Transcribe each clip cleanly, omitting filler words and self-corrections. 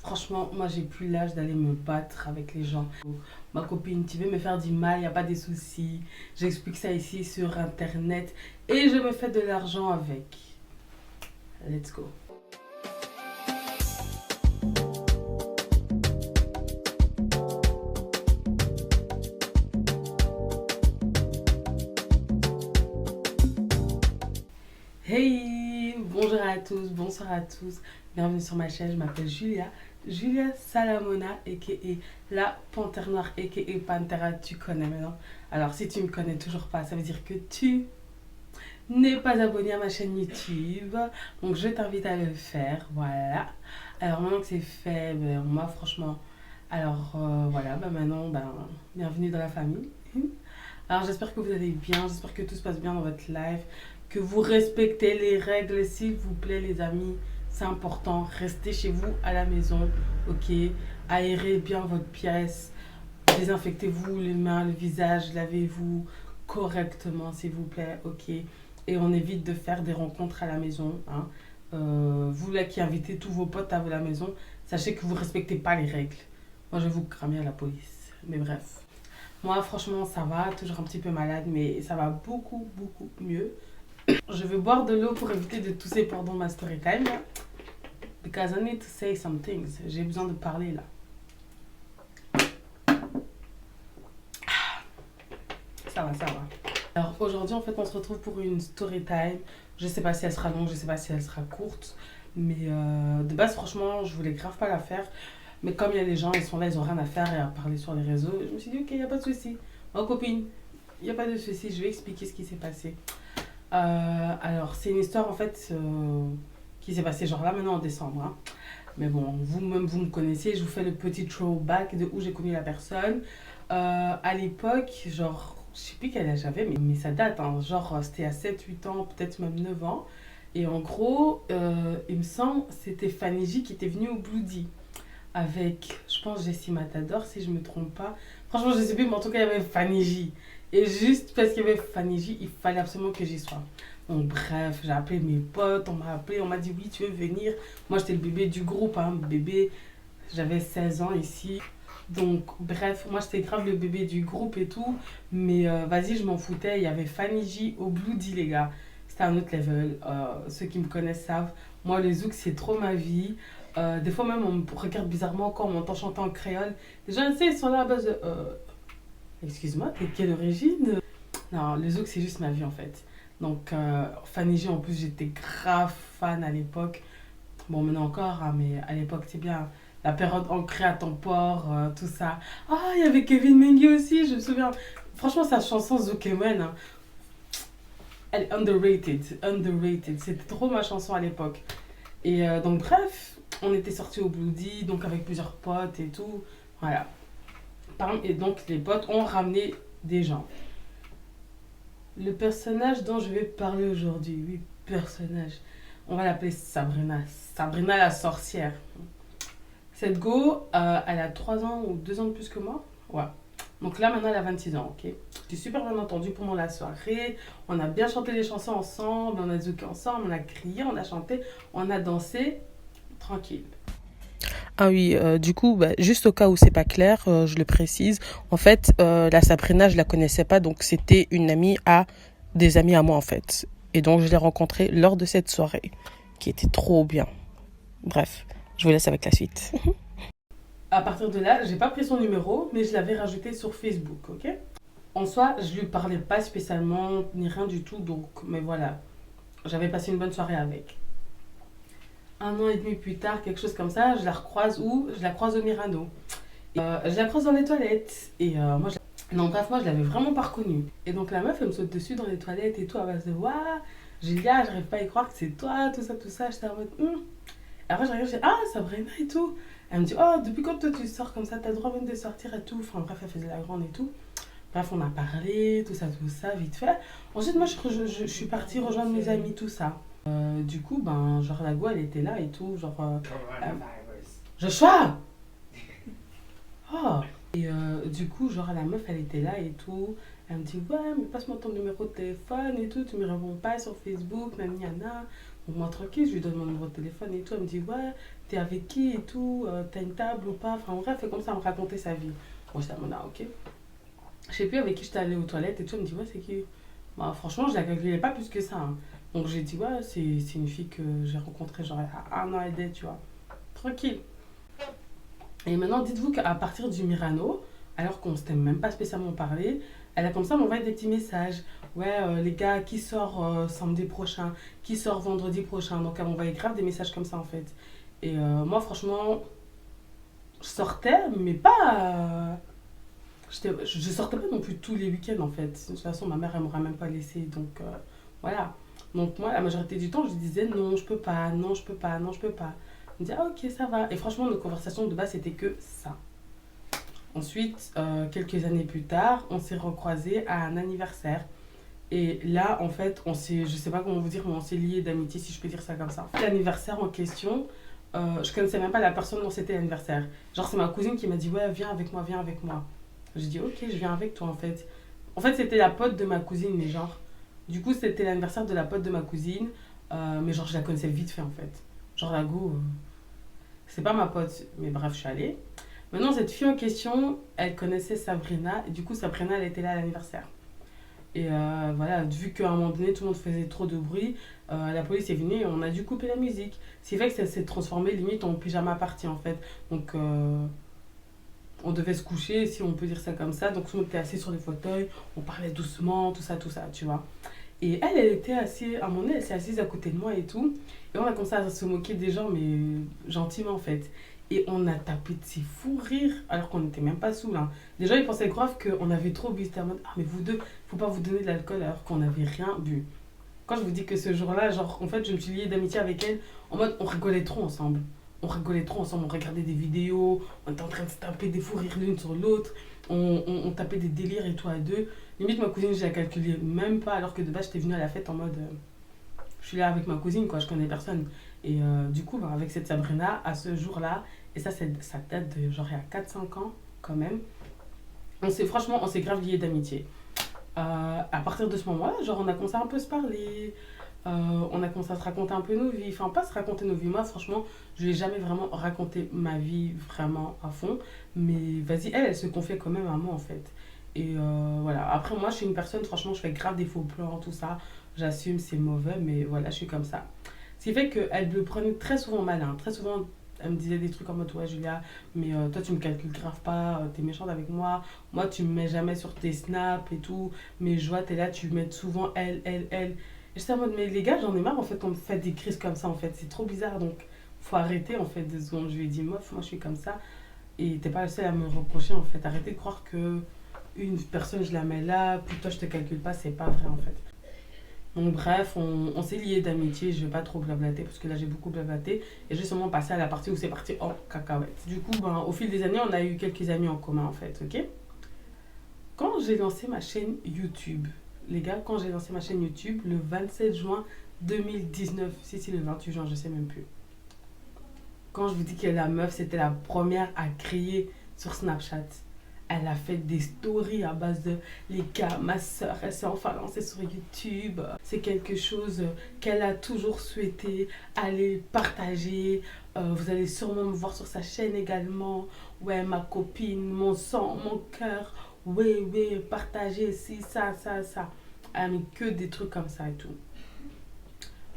Franchement, moi, j'ai plus l'âge d'aller me battre avec les gens. Ma copine, tu veux me faire du mal, il n'y a pas de souci. J'explique ça ici sur Internet et je me fais de l'argent avec. Let's go. Hey, bonjour à tous, bonsoir à tous. Bienvenue sur ma chaîne, je m'appelle Julia. Julia Salamona, a.k.a. la Panthère Noire, a.k.a. Pantera, tu connais maintenant. Alors, si tu me connais toujours pas, ça veut dire que tu n'es pas abonné à ma chaîne YouTube. Donc, je t'invite à le faire, voilà. Alors, maintenant que c'est fait, ben, moi, franchement, alors voilà, ben, maintenant, ben, bienvenue dans la famille. Alors, j'espère que vous allez bien, j'espère que tout se passe bien dans votre life, que vous respectez les règles, s'il vous plaît, les amis. C'est important. Restez chez vous à la maison, ok? Aérez bien votre pièce. Désinfectez-vous les mains, le visage. Lavez-vous correctement, s'il vous plaît, ok? Et on évite de faire des rencontres à la maison, hein. Vous là qui invitez tous vos potes à la maison, sachez que vous ne respectez pas les règles. Moi, je vais vous cramer à la police. Mais bref. Moi, franchement, ça va. Toujours un petit peu malade, mais ça va beaucoup, beaucoup mieux. Je vais boire de l'eau pour éviter de tousser pendant ma story time. Là. Because I need to say some things. J'ai besoin de parler là. Ça va, ça va. Alors aujourd'hui, en fait, on se retrouve pour une story time. Je sais pas si elle sera longue, je sais pas si elle sera courte. Mais de base, franchement, je voulais grave pas la faire. Mais comme il y a des gens, ils sont là, ils ont rien à faire et à parler sur les réseaux, je me suis dit, ok, il n'y a pas de souci. Ma copine, il n'y a pas de souci, je vais expliquer ce qui s'est passé. Alors, c'est une histoire en fait qui s'est passée genre là maintenant en décembre. Hein. Mais bon, vous-même vous me connaissez, je vous fais le petit throwback de où j'ai connu la personne. À l'époque, genre, je sais plus quel âge j'avais, mais ça date, hein, genre c'était à 7 8 ans, peut-être même 9 ans. Et en gros, il me semble, c'était Fanny J qui était venue au Bloody avec, je pense, Jessie Matador, si je me trompe pas. Franchement, je sais plus, mais en tout cas, il y avait Fanny J. Et juste parce qu'il y avait Fanny J, il fallait absolument que j'y sois. Donc, bref, j'ai appelé mes potes, on m'a appelé, on m'a dit oui, tu veux venir. Moi, j'étais le bébé du groupe, hein, bébé, j'avais 16 ans ici. Donc, bref, moi, j'étais grave le bébé du groupe et tout. Mais vas-y, je m'en foutais. Il y avait Fanny J au Bloody, les gars. C'était un autre level. Ceux qui me connaissent savent. Moi, les zouk, c'est trop ma vie. Des fois même, on me regarde bizarrement quand on m'entend chanter en créole. Les gens, tu sais, ils sont là à base de... excuse-moi, t'es de quelle origine? Non, le zouk, c'est juste ma vie, en fait. Donc, Fanny J, en plus, j'étais grave fan à l'époque. Bon, maintenant encore, hein, mais à l'époque, c'est bien. La période ancrée à ton port, tout ça. Ah, il y avait Kevin Mengi aussi, je me souviens. Franchement, sa chanson Zoukemon, hein, elle est underrated. Underrated. C'était trop ma chanson à l'époque. Et donc, bref, on était sortis au Bloody, donc avec plusieurs potes et tout. Voilà. Et donc, les potes ont ramené des gens. Le personnage dont je vais parler aujourd'hui, oui, personnage. On va l'appeler Sabrina. Sabrina la sorcière. Cette go, elle a 3 ans ou 2 ans de plus que moi. Ouais. Donc là, maintenant, elle a 26 ans, ok. J'ai super bien entendu pendant la soirée. On a bien chanté les chansons ensemble, on a zouké ensemble, on a crié, on a chanté, on a dansé. Tranquille. Ah oui, du coup, bah, juste au cas où c'est pas clair, je le précise. En fait, la Sabrina, je la connaissais pas, donc c'était une amie à des amis à moi en fait. Et donc je l'ai rencontrée lors de cette soirée, qui était trop bien. Bref, je vous laisse avec la suite. À partir de là, j'ai pas pris son numéro, mais je l'avais rajouté sur Facebook, ok. En soi, je lui parlais pas spécialement, ni rien du tout, donc, mais voilà. J'avais passé une bonne soirée avec. 1 an et demi plus tard, quelque chose comme ça, je la recroise où? Je la croise au Mirano. Je la croise dans les toilettes. Et moi, non, bref, moi, je l'avais vraiment pas reconnue. Et donc, la meuf, elle me saute dessus dans les toilettes et tout. Elle va se dire, waouh, Julia, j'arrive pas à y croire que c'est toi, tout ça, tout ça. J'étais en mode, Et après, je regarde, je dis, ah, Sabrina et tout. Elle me dit, oh, depuis quand toi tu sors comme ça, t'as le droit même de sortir et tout. Enfin, bref, elle faisait la grande et tout. Bref, on a parlé, tout ça, vite fait. Ensuite, moi, je suis partie rejoindre mes amis, tout ça. Du coup, ben, genre, la go, elle était là et tout. Genre, Joshua! Oh! Et du coup, genre, la meuf, elle était là et tout. Elle me dit, ouais, mais passe-moi ton numéro de téléphone et tout. Tu me réponds pas sur Facebook, nani, nana. Donc moi tranquille, je lui donne mon numéro de téléphone et tout. Elle me dit ouais, t'es avec qui et tout, t'as une table ou pas. Enfin bref, elle fait comme ça, elle me raconter sa vie. Moi j'étais à mon ah, ok. Je sais plus avec qui j'étais allée aux toilettes et tout. Elle me dit ouais, c'est qui? Bah franchement, je la calculais pas plus que ça, hein. Donc j'ai dit ouais, c'est une fille que j'ai rencontrée genre il y a un an et demi, tu vois. Tranquille. Et maintenant, dites-vous qu'à partir du Mirano, alors qu'on ne s'était même pas spécialement parlé, elle a comme ça m'envoyé des petits messages. Ouais, les gars, qui sort samedi prochain, qui sort vendredi prochain. Donc elle m'envoyait grave des messages comme ça en fait. Et moi, franchement, je sortais, mais pas. Je sortais pas non plus tous les week-ends en fait. De toute façon, ma mère, elle m'aurait même pas laissé. Donc voilà. Donc moi, la majorité du temps, je disais non, je peux pas, non, je peux pas, non, je peux pas. Elle me disait ah, ok, ça va. Et franchement, nos conversations de base, c'était que ça. Ensuite, quelques années plus tard, on s'est recroisés à un anniversaire. Et là, en fait, je sais pas comment vous dire, mais on s'est liés d'amitié, si je peux dire ça comme ça. L'anniversaire en question, je connaissais même pas la personne dont c'était l'anniversaire. Genre, c'est ma cousine qui m'a dit, ouais, viens avec moi, viens avec moi. J'ai dit, ok, je viens avec toi, en fait. En fait, c'était la pote de ma cousine, mais genre. Du coup, c'était l'anniversaire de la pote de ma cousine, mais genre, je la connaissais vite fait, en fait. Genre, la go, c'est pas ma pote, mais bref, je suis allée. Maintenant, cette fille en question, elle connaissait Sabrina, et du coup, Sabrina, elle était là à l'anniversaire. Et voilà, vu qu'à un moment donné, tout le monde faisait trop de bruit, la police est venue et on a dû couper la musique. Ce qui fait que ça s'est transformé limite en pyjama party en fait. Donc on devait se coucher, si on peut dire ça comme ça. Donc tout le monde était assis sur les fauteuils, on parlait doucement, tout ça, tu vois. Et elle était assise, à un moment donné, elle s'est assise à côté de moi et tout. Et on a commencé à se moquer des gens, mais gentiment en fait. Et on a tapé de ces fous rires, alors qu'on n'était même pas sous hein. Les gens ils pensaient grave qu'on avait trop bu. C'était en mode, ah mais vous deux, faut pas vous donner de l'alcool alors qu'on n'avait rien bu. Quand je vous dis que ce jour-là, genre, en fait, je me suis liée d'amitié avec elle, en mode, on rigolait trop ensemble. On rigolait trop ensemble, on regardait des vidéos, on était en train de se taper des fous rires l'une sur l'autre, on tapait des délires et tout à deux. Limite, ma cousine, je la calculais même pas, alors que de base, j'étais venue à la fête en mode, je suis là avec ma cousine, quoi, je connais personne. Et du coup, bah, avec cette Sabrina, à ce jour-là, et ça date de genre il y a 4 5 ans quand même, franchement, on s'est grave liés d'amitié. À partir de ce moment-là, genre on a commencé à un peu se parler, on a commencé à se raconter un peu nos vies, enfin pas se raconter nos vies, moi franchement, je lui ai jamais vraiment raconté ma vie vraiment à fond, mais vas-y, elle se confiait quand même à moi en fait. Et voilà, après moi je suis une personne, franchement, je fais grave des faux plans, tout ça, j'assume, c'est mauvais, mais voilà, je suis comme ça. Ce qui fait qu'elle le prenait très souvent mal, hein. Très souvent elle me disait des trucs en mode ouais Julia, mais toi tu me calcules grave pas, t'es méchante avec moi tu me mets jamais sur tes snaps et tout, mais je vois t'es là, tu mets souvent elle. Et j'étais en mode mais les gars j'en ai marre en fait qu'on me fait des crises comme ça en fait, c'est trop bizarre donc faut arrêter en fait 2 secondes. Je lui ai dit meuf, moi je suis comme ça et t'es pas le seul à me reprocher en fait, arrêtez de croire que une personne je la mets là, puis toi je te calcule pas, c'est pas vrai en fait. Donc bref, on s'est liés d'amitié, je vais pas trop blablater parce que là j'ai beaucoup blablaté et j'ai seulement passé à la partie où c'est parti en cacahuète. Du coup, ben, au fil des années, on a eu quelques amis en commun en fait, ok. Quand j'ai lancé ma chaîne YouTube, les gars, quand j'ai lancé ma chaîne YouTube le 27 juin 2019, si c'est le 28 juin, je sais même plus. Quand je vous dis que la meuf, c'était la première à crier sur Snapchat. Elle a fait des stories à base de les gars, ma soeur, elle s'est enfin lancée sur YouTube. C'est quelque chose qu'elle a toujours souhaité. Allez partager. Vous allez sûrement me voir sur sa chaîne également. Ouais, ma copine, mon sang, mon cœur. Oui, oui, partagez, si, ça. Elle a mis que des trucs comme ça et tout.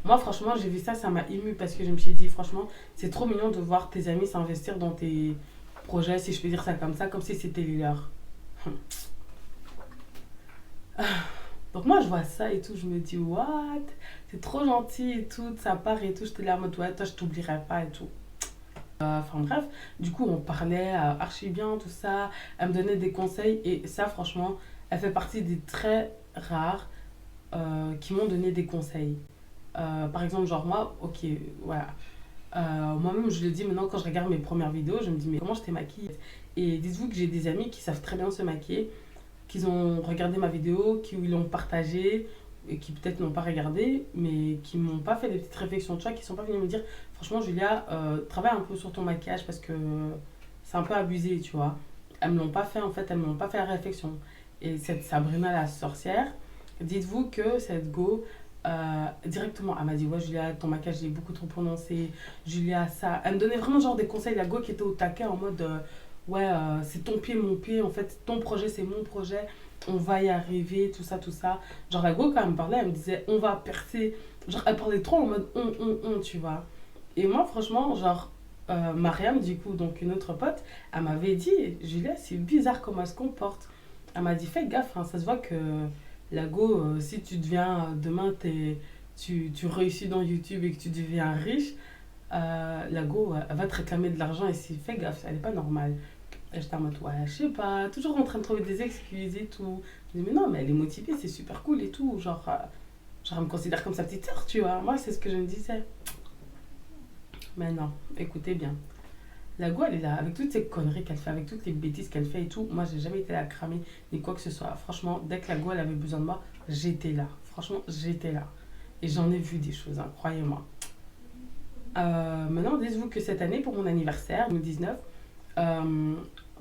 Moi, franchement, j'ai vu ça, ça m'a ému parce que je me suis dit, franchement, c'est trop mignon de voir tes amis s'investir dans tes projets, si je peux dire ça, comme si c'était les leurs. Donc moi, je vois ça et tout, je me dis, what? C'est trop gentil et tout, de sa part et tout. J'étais là en mode, ouais, toi, je t'oublierai pas et tout. Enfin bref, du coup, on parlait archi bien, tout ça. Elle me donnait des conseils et ça, franchement, elle fait partie des très rares qui m'ont donné des conseils. Par exemple, genre moi, ok, voilà. Moi-même, je le dis maintenant quand je regarde mes premières vidéos, je me dis mais comment je t'ai maquillée. Et dites-vous que j'ai des amis qui savent très bien se maquiller, qui ont regardé ma vidéo, qui l'ont partagée, et qui peut-être n'ont pas regardé, mais qui m'ont pas fait des petites réflexions de choix, qui sont pas venus me dire franchement Julia, travaille un peu sur ton maquillage parce que c'est un peu abusé, tu vois. Elles me l'ont pas fait en fait, elles me l'ont pas fait la réflexion. Et cette Sabrina la sorcière, dites-vous que cette go, Directement, elle m'a dit, ouais, Julia, ton maquillage est beaucoup trop prononcé. Julia, ça. Elle me donnait vraiment genre des conseils. La go qui était au taquet en mode, ouais, c'est ton pied, mon pied. En fait, ton projet, c'est mon projet. On va y arriver, tout ça, tout ça. Genre, la go, quand elle me parlait, elle me disait, on va percer. Genre, elle parlait trop en mode tu vois. Et moi, franchement, genre, Mariam, du coup, donc une autre pote, elle m'avait dit, Julia, c'est bizarre comment elle se comporte. Elle m'a dit, fais gaffe, hein, ça se voit que la go, si tu deviens, demain, tu réussis dans YouTube et que tu deviens riche, la go, elle va te réclamer de l'argent et si fais gaffe, elle est pas normale. Et j'étais en mode, ouais, je sais pas, toujours en train de trouver des excuses et tout. Je dis, mais non, mais elle est motivée, c'est super cool et tout. Genre, elle me considère comme sa petite sœur, tu vois. Moi, c'est ce que je me disais. Mais non, écoutez bien. La go, elle est là, avec toutes ces conneries qu'elle fait, avec toutes les bêtises qu'elle fait et tout. Moi, j'ai jamais été là à cramer, ni quoi que ce soit. Franchement, dès que la go, elle avait besoin de moi, j'étais là. Franchement, j'étais là. Et j'en ai vu des choses, hein, croyez-moi. Maintenant, dites-vous que cette année, pour mon anniversaire, 2019, euh,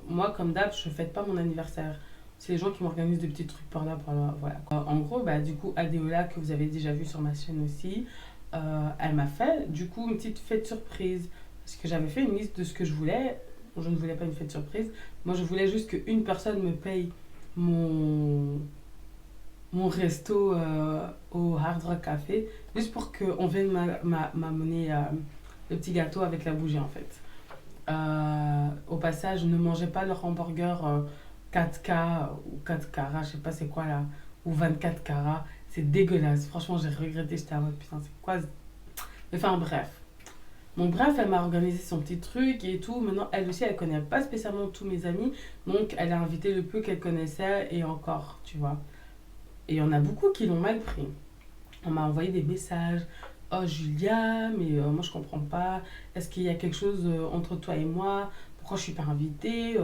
moi, comme d'hab, je fête pas mon anniversaire. C'est les gens qui m'organisent des petits trucs par là, par là. Voilà. En gros, bah, du coup, Adéola, que vous avez déjà vu sur ma chaîne aussi, elle m'a fait, du coup, une petite fête surprise. Parce que j'avais fait une liste de ce que je voulais. Je ne voulais pas une fête surprise. Moi, je voulais juste qu'une personne me paye mon, mon resto au Hard Rock Café. Juste pour qu'on vienne m'amener le petit gâteau avec la bougie, en fait. Au passage, ne mangez pas leur hamburger 4K ou 4 carats, je sais pas c'est quoi là, ou 24 carats. C'est dégueulasse. Franchement, j'ai regretté. J'étais en mode putain, c'est quoi? Enfin, bref. Bon, bref, elle m'a organisé son petit truc et tout. Maintenant, elle aussi, elle connaît pas spécialement tous mes amis. Donc, elle a invité le peu qu'elle connaissait et encore, tu vois. Et il y en a beaucoup qui l'ont mal pris. On m'a envoyé des messages. Oh Julia, mais moi je comprends pas. Est-ce qu'il y a quelque chose entre toi et moi? Pourquoi je suis pas invitée?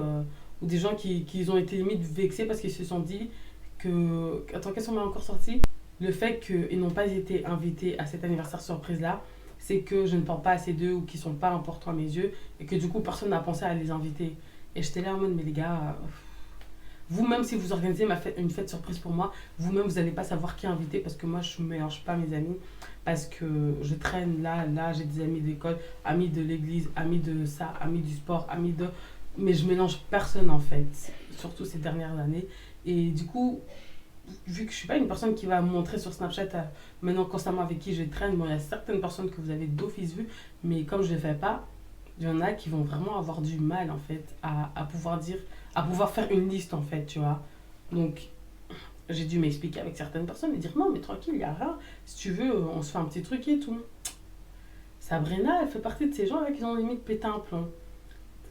Ou des gens qui ont été limite vexés parce qu'ils se sont dit que. Attends, qu'est-ce qu'on m'a encore sorti? Le fait qu'ils n'ont pas été invités à cet anniversaire surprise-là, c'est que je ne parle pas assez d'eux ou qu'ils sont pas importants à mes yeux et que du coup personne n'a pensé à les inviter. Et j'étais là en mode, mais les gars, vous-même, si vous organisez une fête surprise pour moi, vous-même, vous n'allez pas savoir qui inviter parce que moi, je ne mélange pas mes amis. Parce que je traîne là, là, j'ai des amis d'école, amis de l'église, amis de ça, amis du sport, amis de. Mais je mélange personne en fait, surtout ces dernières années. Et du coup, vu que je ne suis pas une personne qui va montrer sur Snapchat maintenant constamment avec qui je traîne, bon, il y a certaines personnes que vous avez d'office vues, mais comme je ne le fais pas, il y en a qui vont vraiment avoir du mal en fait à pouvoir dire, à pouvoir faire une liste en fait, tu vois. Donc j'ai dû m'expliquer avec certaines personnes et dire non mais tranquille, il y a rien. Si tu veux, on se fait un petit truc et tout. Sabrina, elle fait partie de ces gens là qui ont limite pété un plomb.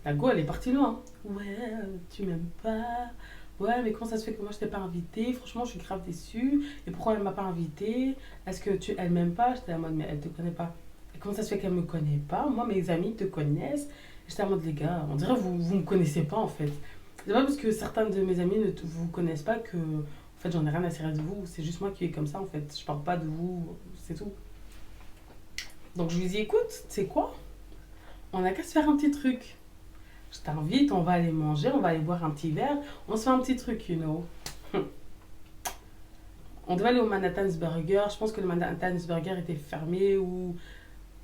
La go, elle est partie loin. Ouais, tu m'aimes pas. Ouais, mais comment ça se fait que moi je t'ai pas invitée? Franchement, je suis grave déçue. Et pourquoi elle m'a pas invitée? Est-ce que elle m'aime pas? J'étais en mode, mais elle te connaît pas. Et comment ça se fait qu'elle me connaît pas? Moi, mes amis te connaissent. J'étais en mode, les gars, on dirait que vous me connaissez pas en fait. C'est pas parce que certains de mes amis ne vous connaissent pas que, en fait, j'en ai rien à cirer de vous. C'est juste moi qui est comme ça en fait. Je parle pas de vous, c'est tout. Donc je lui dis, écoute, tu sais quoi? On a qu'à se faire un petit truc. Je t'invite, on va aller manger, on va aller boire un petit verre, on se fait un petit truc, you know. On devait aller au Manhattan's Burger, je pense que le Manhattan's Burger était fermé ou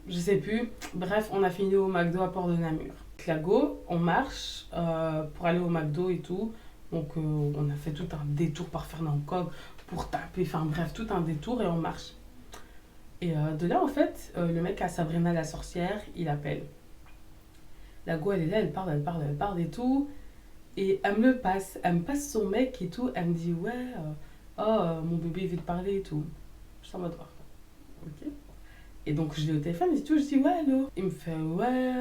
je sais plus. Bref, on a fini au McDo à Port de Namur. Clago, on marche pour aller au McDo et tout. Donc on a fait tout un détour par Fernand Coq pour taper, enfin bref, tout un détour et on marche. Et de là, en fait, le mec à Sabrina la sorcière, il appelle. La go, elle est là, elle parle, elle parle, elle parle et tout. Et elle me le passe. Elle me passe son mec et tout. Elle me dit, ouais, mon bébé il veut te parler et tout. Je suis en mode, oh, ok. Et donc je l'ai au téléphone et tout. Je dis, ouais, allô. Il me fait, ouais,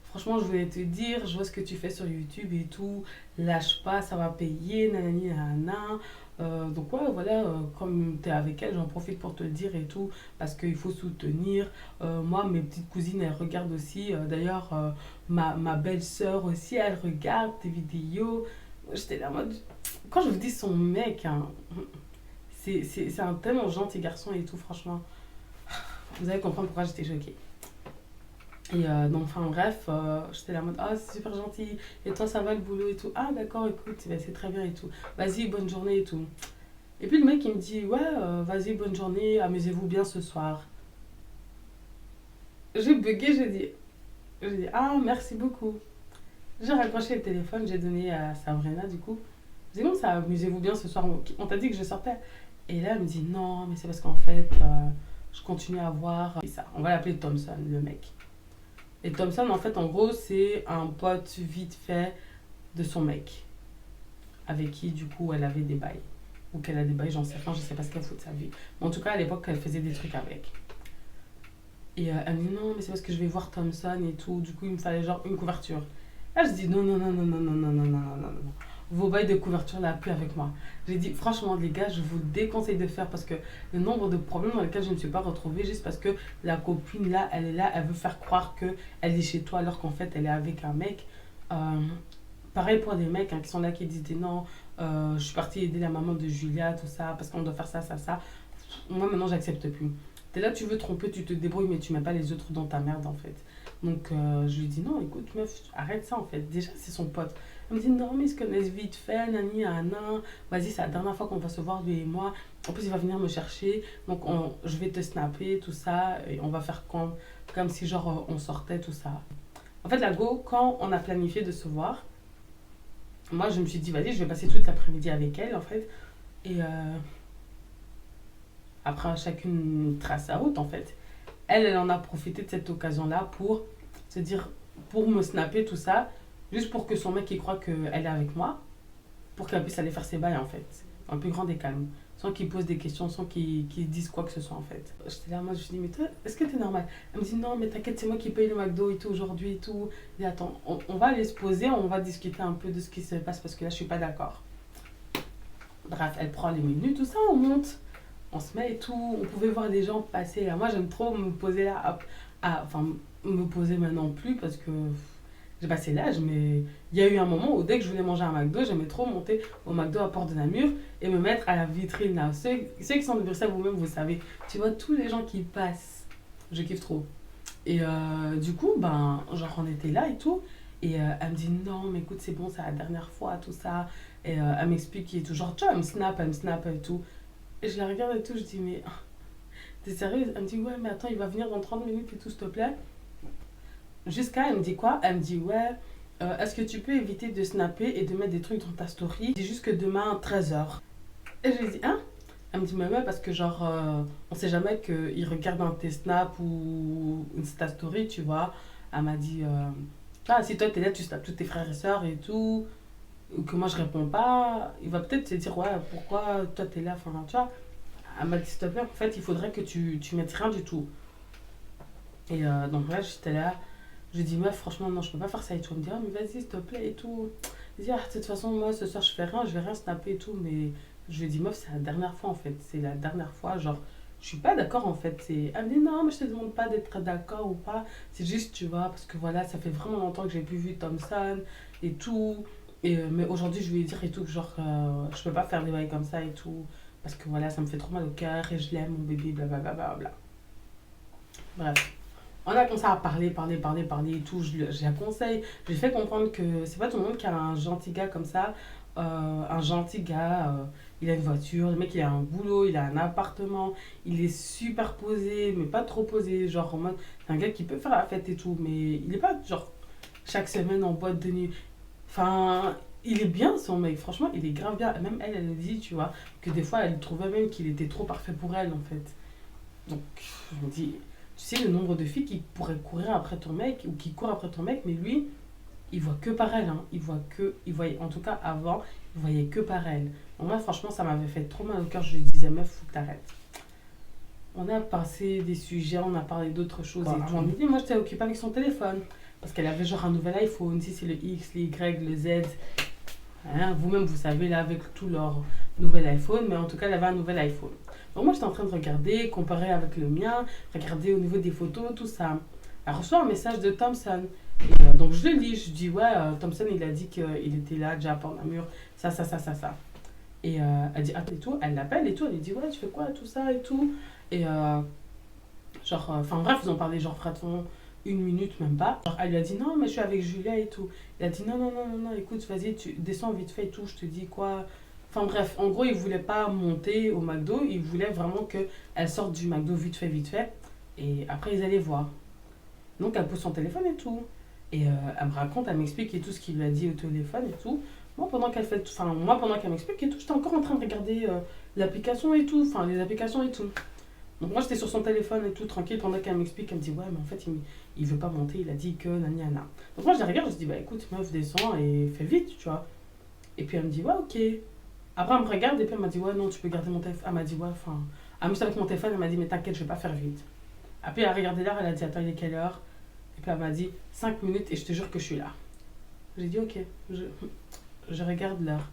franchement, je voulais te dire, je vois ce que tu fais sur YouTube et tout. Lâche pas, ça va payer, nanani, nanana. Donc ouais, voilà, comme tu es avec elle, j'en profite pour te le dire et tout, parce qu'il faut soutenir. Moi, mes petites cousines, elles regardent aussi. D'ailleurs, ma belle-sœur aussi, elle regarde tes vidéos. J'étais là en mode... Quand je vous dis son mec, hein, c'est un tellement gentil garçon et tout, franchement. Vous allez comprendre pourquoi j'étais choquée. Et donc, enfin bref, j'étais là en mode, ah, c'est super gentil. Et toi, ça va le boulot et tout. Ah, d'accord, écoute, bah, c'est très bien et tout. Vas-y, bonne journée et tout. Et puis le mec, il me dit, ouais, vas-y, bonne journée, amusez-vous bien ce soir. J'ai bugué, j'ai dit, ah, merci beaucoup. J'ai raccroché le téléphone, j'ai donné à Sabrina, du coup. J'ai dit, non, ça, amusez-vous bien ce soir, on t'a dit que je sortais. Et là, elle me dit, non, mais c'est parce qu'en fait, je continue à voir. Et ça, on va l'appeler Thompson, le mec. Et Thompson, en fait, en gros, c'est un pote vite fait de son mec, avec qui, du coup, elle avait des bails. Ou qu'elle a des bails, j'en sais rien, je sais pas ce qu'elle fout de sa vie. Mais en tout cas, à l'époque, elle faisait des trucs avec. Et elle me dit, non, mais c'est parce que je vais voir Thompson et tout. Du coup, il me fallait genre une couverture. Là, je dis, non, non, non, non, non, non, non, non, non, non, non, non. Vos bails de couverture, là, plus avec moi. J'ai dit, franchement, les gars, je vous déconseille de faire parce que le nombre de problèmes dans lesquels je ne suis pas retrouvée, juste parce que la copine, là, elle est là, elle veut faire croire qu'elle est chez toi alors qu'en fait, elle est avec un mec. Euh, Pareil pour des mecs hein, qui sont là, qui disent des non, je suis partie aider la maman de Julia, tout ça, parce qu'on doit faire ça, ça, ça. Moi, maintenant, j'accepte plus. T'es là, tu veux tromper, tu te débrouilles, mais tu mets pas les autres dans ta merde, en fait. Donc, je lui dis, non, écoute, meuf, arrête ça, en fait. Déjà, c'est son pote. Elle me dit, non, mais ils se connaissent vite fait, nani, nana. Vas-y, c'est la dernière fois qu'on va se voir, lui et moi. En plus, il va venir me chercher. Donc, je vais te snapper, tout ça. Et on va faire comme si, genre, on sortait, tout ça. En fait, la go, quand on a planifié de se voir, moi, je me suis dit, vas-y, je vais passer toute l'après-midi avec elle, en fait. Et après, chacune trace sa route, en fait. Elle en a profité de cette occasion-là pour se dire, pour me snapper, tout ça, juste pour que son mec, il croit qu'elle est avec moi, pour qu'elle puisse aller faire ses bails, en fait. Un plus grand des calmes. Sans qu'il pose des questions, sans qu'il dise quoi que ce soit, en fait. J'étais là, moi, je me suis dit, mais toi, est-ce que t'es normal? Elle me dit, non, mais t'inquiète, c'est moi qui paye le McDo et tout aujourd'hui et tout. Je dis, attends, on va aller se poser, on va discuter un peu de ce qui se passe parce que là, je suis pas d'accord. Bref, elle prend les menus, tout ça, on monte, on se met et tout. On pouvait voir des gens passer là. Moi, j'aime trop me poser là, enfin, me poser maintenant plus parce que j'ai passé l'âge, mais il y a eu un moment où dès que je voulais manger un McDo, j'aimais trop monter au McDo à Port de Namur et me mettre à la vitrine là. Ceux qui sont de Bruxelles, vous-même, vous savez, tu vois tous les gens qui passent. Je kiffe trop. Et du coup, ben, genre, on était là et tout. Et elle me dit non, mais écoute, c'est bon, c'est la dernière fois, tout ça. Et elle m'explique qu'il est toujours, tu vois, elle me snap et tout. Et je la regarde et tout, je dis, mais t'es sérieuse? Elle me dit, ouais, mais attends, il va venir dans 30 minutes et tout, s'il te plaît. Jusqu'à, elle me dit quoi? Elle me dit, ouais, est-ce que tu peux éviter de snapper et de mettre des trucs dans ta story? C'est juste que demain, 13h. Et je lui dis, hein? Elle me dit, mais ouais, parce que genre, on sait jamais qu'il regarde un de tes snaps ou une ta story, tu vois. Elle m'a dit, ah, si toi t'es là, tu snaps tous tes frères et sœurs et tout, ou que moi je réponds pas, il va peut-être se dire, ouais, pourquoi toi t'es là, enfin, tu vois. Elle m'a dit, s'il te plaît, en fait, il faudrait que tu mettes rien du tout. Et donc là, j'étais là, je dis, meuf, franchement, non, je peux pas faire ça et tout. Elle me dit, ah, mais vas-y, s'il te plaît et tout. Je dis, ah, de toute façon, moi, ce soir, je vais rien snapper et tout, mais je lui ai dit, meuf, c'est la dernière fois, en fait. C'est la dernière fois, genre, je suis pas d'accord, en fait. Elle me dit, non, mais je te demande pas d'être d'accord ou pas. C'est juste, tu vois, parce que voilà, ça fait vraiment longtemps que j'ai plus vu Thompson et tout. Et, mais aujourd'hui, je lui ai dit et tout, genre, je peux pas faire des bails comme ça et tout. Parce que voilà, ça me fait trop mal au cœur et je l'aime, mon bébé, blablabla. Bref. On a commencé à parler et tout. Je la conseille. Je lui ai fait comprendre que c'est pas tout le monde qui a un gentil gars comme ça. Un gentil gars, il a une voiture, le mec il a un boulot, il a un appartement, il est super posé, mais pas trop posé. Genre en mode, c'est un gars qui peut faire la fête et tout, mais il est pas genre chaque semaine en boîte de nuit. Enfin, il est bien son mec, franchement, il est grave bien. Même elle, elle dit, tu vois, que des fois elle trouvait même qu'il était trop parfait pour elle en fait. Donc, je me dis, tu sais le nombre de filles qui pourraient courir après ton mec ou qui courent après ton mec, mais lui, il voit que par elle. Hein. Il voyait, en tout cas avant, il voyait que par elle. Donc moi, franchement, ça m'avait fait trop mal au cœur. Je lui disais, meuf, faut que t'arrêtes. On a passé des sujets, on a parlé d'autres choses et tout. Et moi, j'étais occupée avec son téléphone. Parce qu'elle avait genre un nouvel iPhone. Si c'est le X, le Y, le Z. Hein, vous-même, vous savez, là, avec tout leur nouvel iPhone. Mais en tout cas, elle avait un nouvel iPhone. Donc moi, j'étais en train de regarder, comparer avec le mien, regarder au niveau des photos, tout ça. Elle reçoit un message de Thompson. Et, donc je le lis, je dis, ouais, Thompson, il a dit qu'il était là, déjà à Port-Namur, ça. Et elle dit, ah, et tout, elle l'appelle et tout, elle lui dit, ouais, tu fais quoi, tout ça et tout. Et genre, enfin bref, ils ont parlé genre, frère, une minute, même pas. Genre, elle lui a dit, non, mais je suis avec Julia et tout. Il a dit, non, écoute, vas-y, tu descends vite fait et tout, je te dis quoi. Enfin bref, en gros, il voulait pas monter au McDo, il voulait vraiment qu'elle sorte du McDo vite fait. Et après, ils allaient voir. Donc, elle pose son téléphone et tout. Et elle me raconte, elle m'explique et tout ce qu'il lui a dit au téléphone et tout. Moi, pendant qu'elle m'explique et tout, j'étais encore en train de regarder l'application et tout, enfin, les applications et tout. Donc, moi, j'étais sur son téléphone et tout, tranquille, pendant qu'elle m'explique, elle me dit, ouais, mais en fait, il veut pas monter, il a dit que nani, nana. Donc, moi, je la regarde, je dis, bah écoute, meuf, descends et fais vite, tu vois. Et puis, elle me dit, ouais, ok. Après, elle me regarde et puis elle m'a dit, ouais, non, tu peux garder mon téléphone. Elle m'a dit, ouais, enfin, amuse avec mon téléphone, elle m'a dit, mais t'inquiète, je vais pas faire vite. Après, elle a regardé l'heure, elle a dit, attends, il est quelle heure? Et puis, elle m'a dit, 5 minutes et je te jure que je suis là. J'ai dit, ok, je regarde l'heure.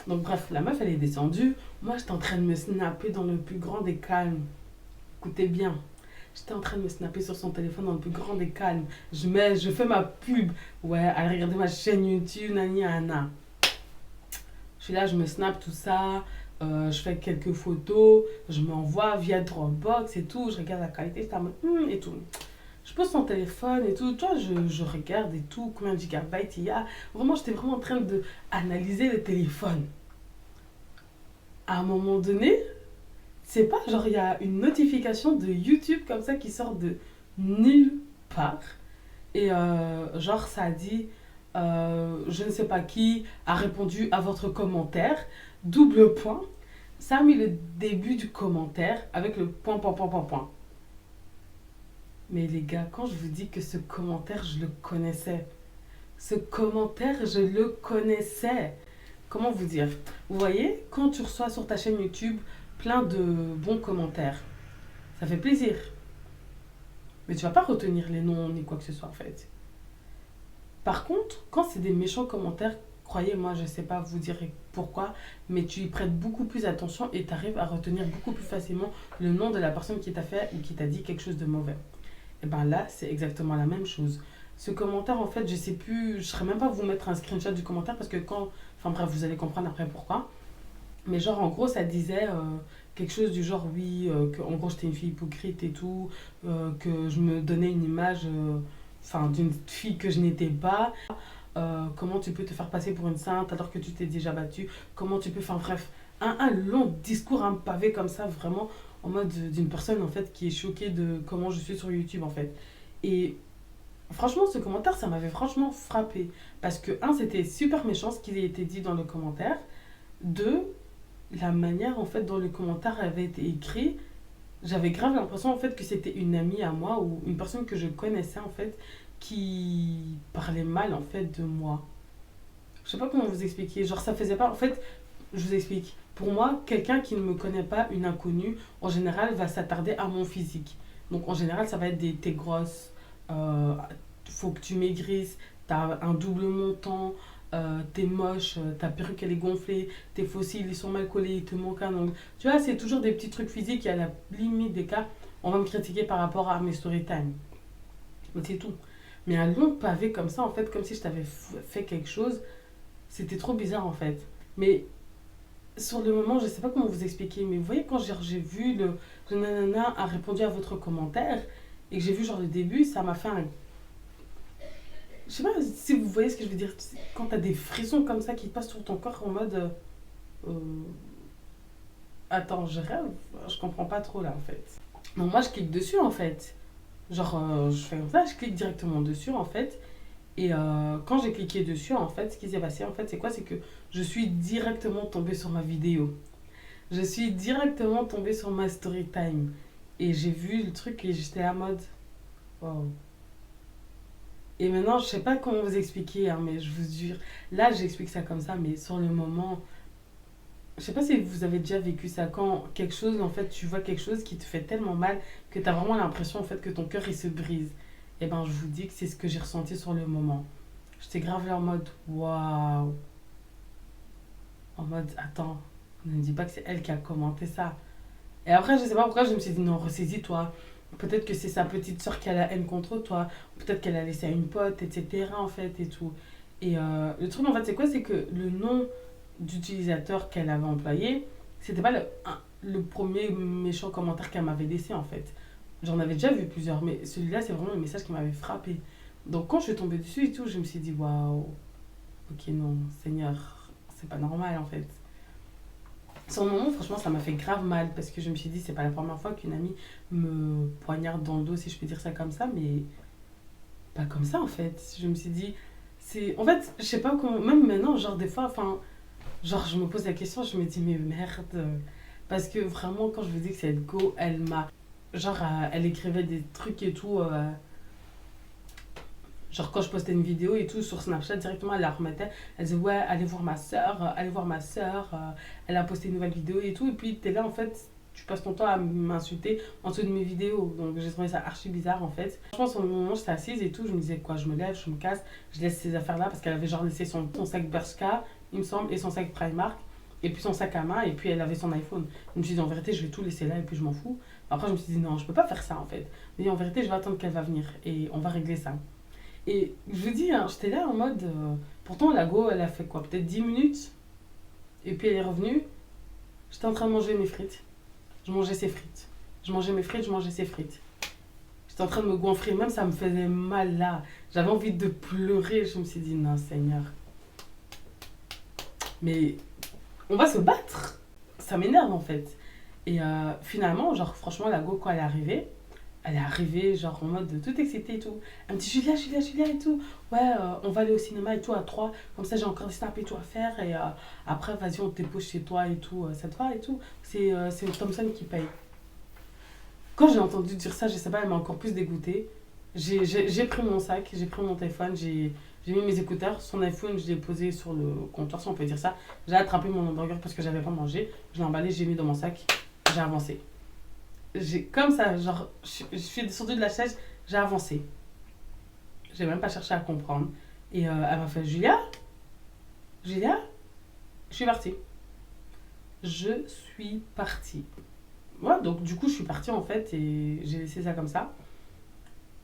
Donc, bref, la meuf, elle est descendue. Moi, j'étais en train de me snapper dans le plus grand des calmes. Écoutez bien. J'étais en train de me snapper sur son téléphone dans le plus grand des calmes. Je fais ma pub. Ouais, elle regardait ma chaîne YouTube, nani, Anna. Je suis là, je me snap tout ça. Je fais quelques photos. Je m'envoie via Dropbox et tout. Je regarde la qualité, j'étais en mode, et tout. Je pose son téléphone et tout. Toi, je regarde et tout. Combien de gigabytes il y a. Vraiment, j'étais vraiment en train d'analyser le téléphone. À un moment donné, c'est pas genre il y a une notification de YouTube comme ça qui sort de nulle part. Et genre ça dit je ne sais pas qui a répondu à votre commentaire. Double point. Ça a mis le début du commentaire avec le point, point, point, point, point. Mais les gars, quand je vous dis que ce commentaire, je le connaissais. Ce commentaire, je le connaissais. Comment vous dire? Vous voyez, quand tu reçois sur ta chaîne YouTube plein de bons commentaires, ça fait plaisir. Mais tu vas pas retenir les noms ni quoi que ce soit en fait. Par contre, quand c'est des méchants commentaires, croyez-moi, je sais pas vous dire pourquoi, mais tu y prêtes beaucoup plus attention et tu arrives à retenir beaucoup plus facilement le nom de la personne qui t'a fait ou qui t'a dit quelque chose de mauvais. Et ben là, c'est exactement la même chose. Ce commentaire, en fait, je sais plus, je ne saurais même pas vous mettre un screenshot du commentaire parce que quand. Enfin bref, vous allez comprendre après pourquoi. Mais genre, en gros, ça disait quelque chose du genre, oui, que en gros, j'étais une fille hypocrite et tout, que je me donnais une image d'une fille que je n'étais pas. Comment tu peux te faire passer pour une sainte alors que tu t'es déjà battue? Comment tu peux. Enfin bref, un long discours, un pavé comme ça, vraiment en mode d'une personne en fait qui est choquée de comment je suis sur YouTube en fait. Et franchement, ce commentaire, ça m'avait franchement frappé. Parce que, un, c'était super méchant ce qui a été dit dans le commentaire. Deux, la manière en fait dont le commentaire avait été écrit, j'avais grave l'impression en fait que c'était une amie à moi ou une personne que je connaissais en fait qui parlait mal en fait de moi. Je sais pas comment vous expliquer. Genre, ça faisait pas. En fait, je vous explique. Pour moi, quelqu'un qui ne me connaît pas, une inconnue, en général, va s'attarder à mon physique. Donc, en général, ça va être des t'es grosse, faut que tu maigrisses, t'as un double montant, t'es moche, ta perruque elle est gonflée, tes fossiles ils sont mal collés, il te manque un ongle. Tu vois, c'est toujours des petits trucs physiques et à la limite des cas, on va me critiquer par rapport à mes story time. Mais c'est tout. Mais un long pavé comme ça, en fait, comme si je t'avais fait quelque chose, c'était trop bizarre en fait. Mais sur le moment, je sais pas comment vous expliquer, mais vous voyez, quand j'ai vu le nanana a répondu à votre commentaire et que j'ai vu genre le début, ça m'a fait un. Je sais pas si vous voyez ce que je veux dire. Quand t'as des frissons comme ça qui passent sur ton corps en mode. Euh, Attends, je rêve. Je comprends pas trop là en fait. Donc moi, je clique dessus en fait. Genre, je fais comme ça, je clique directement dessus en fait. Et quand j'ai cliqué dessus, en fait, ce qui s'est passé, en fait, c'est quoi? C'est que je suis directement tombée sur ma vidéo. Je suis directement tombée sur ma story time. Et j'ai vu le truc et j'étais à mode. Wow. Et maintenant, je sais pas comment vous expliquer, hein, mais je vous jure. Là, j'explique ça comme ça, mais sur le moment. Je sais pas si vous avez déjà vécu ça. Quand quelque chose, en fait, tu vois quelque chose qui te fait tellement mal que tu as vraiment l'impression, en fait, que ton cœur, il se brise. Et ben, je vous dis que c'est ce que j'ai ressenti sur le moment. J'étais grave là en mode waouh. En mode attends, ne me dis pas que c'est elle qui a commenté ça. Et après, je sais pas pourquoi je me suis dit non, ressaisis-toi. Peut-être que c'est sa petite soeur qui a la haine contre toi. Peut-être qu'elle a laissé à une pote, etc. en fait, et tout. Et le truc en fait, c'est quoi? C'est que le nom d'utilisateur qu'elle avait employé, c'était pas le premier méchant commentaire qu'elle m'avait laissé en fait. J'en avais déjà vu plusieurs, mais celui-là, c'est vraiment le message qui m'avait frappé. Donc quand je suis tombée dessus et tout, je me suis dit waouh, ok non, Seigneur, c'est pas normal en fait. Sur le moment, franchement, ça m'a fait grave mal parce que je me suis dit, c'est pas la première fois qu'une amie me poignarde dans le dos, si je peux dire ça comme ça, mais pas comme ça en fait. Je me suis dit, c'est. En fait, je sais pas comment. Même maintenant, genre, des fois, enfin, genre, je me pose la question, je me dis, mais merde. Parce que vraiment, quand je vous dis que cette go, elle m'a. Genre, elle écrivait des trucs et tout. Genre, quand je postais une vidéo et tout sur Snapchat, directement, elle la remettait. Elle disait, ouais, allez voir ma soeur, allez voir ma soeur. Elle a posté une nouvelle vidéo et tout. Et puis, t'es là, en fait, tu passes ton temps à m'insulter en dessous de mes vidéos. Donc, j'ai trouvé ça archi bizarre, en fait. Franchement, sur le moment, j'étais assise et tout. Je me disais, quoi, je me lève, je me casse, je laisse ces affaires-là parce qu'elle avait genre laissé son sac Bershka, il me semble, et son sac Primark. Et puis son sac à main, et puis elle avait son iPhone. Je me suis dit, en vérité, je vais tout laisser là, et puis je m'en fous. Après, je me suis dit, non, je peux pas faire ça, en fait. Mais en vérité, je vais attendre qu'elle va venir, et on va régler ça. Et je vous dis, hein, j'étais là en mode. Pourtant, la go, elle a fait quoi? Peut-être 10 minutes. Et puis elle est revenue. J'étais en train de manger mes frites. Je mangeais ses frites. Je mangeais mes frites, je mangeais ses frites. J'étais en train de me goinfrer. Même ça me faisait mal là. J'avais envie de pleurer. Je me suis dit, non, Seigneur. Mais on va se battre. Ça m'énerve en fait. Et finalement, genre, franchement, la go, quand elle est arrivée, genre, en mode tout excitée et tout. Elle me dit, Julia, Julia, Julia et tout. Ouais, on va aller au cinéma et tout à 3. Comme ça, j'ai encore des snaps et tout à faire. Et après, vas-y, on te dépose chez toi et tout. Ça te va et tout. C'est Thompson qui paye. Quand j'ai entendu dire ça, je sais pas, elle m'a encore plus dégoûtée. J'ai pris mon sac, j'ai pris mon téléphone, j'ai mis mes écouteurs. Son iPhone, je l'ai posé sur le comptoir, si on peut dire ça. J'ai attrapé mon hamburger parce que j'avais pas mangé. Je l'ai emballé, j'ai mis dans mon sac. J'ai avancé. J'ai comme ça, genre, je suis descendue de la chaise, j'ai avancé. J'ai même pas cherché à comprendre. Et elle m'a fait Julia, Julia, je suis partie. Je suis partie. Ouais, donc du coup, je suis partie en fait et j'ai laissé ça comme ça.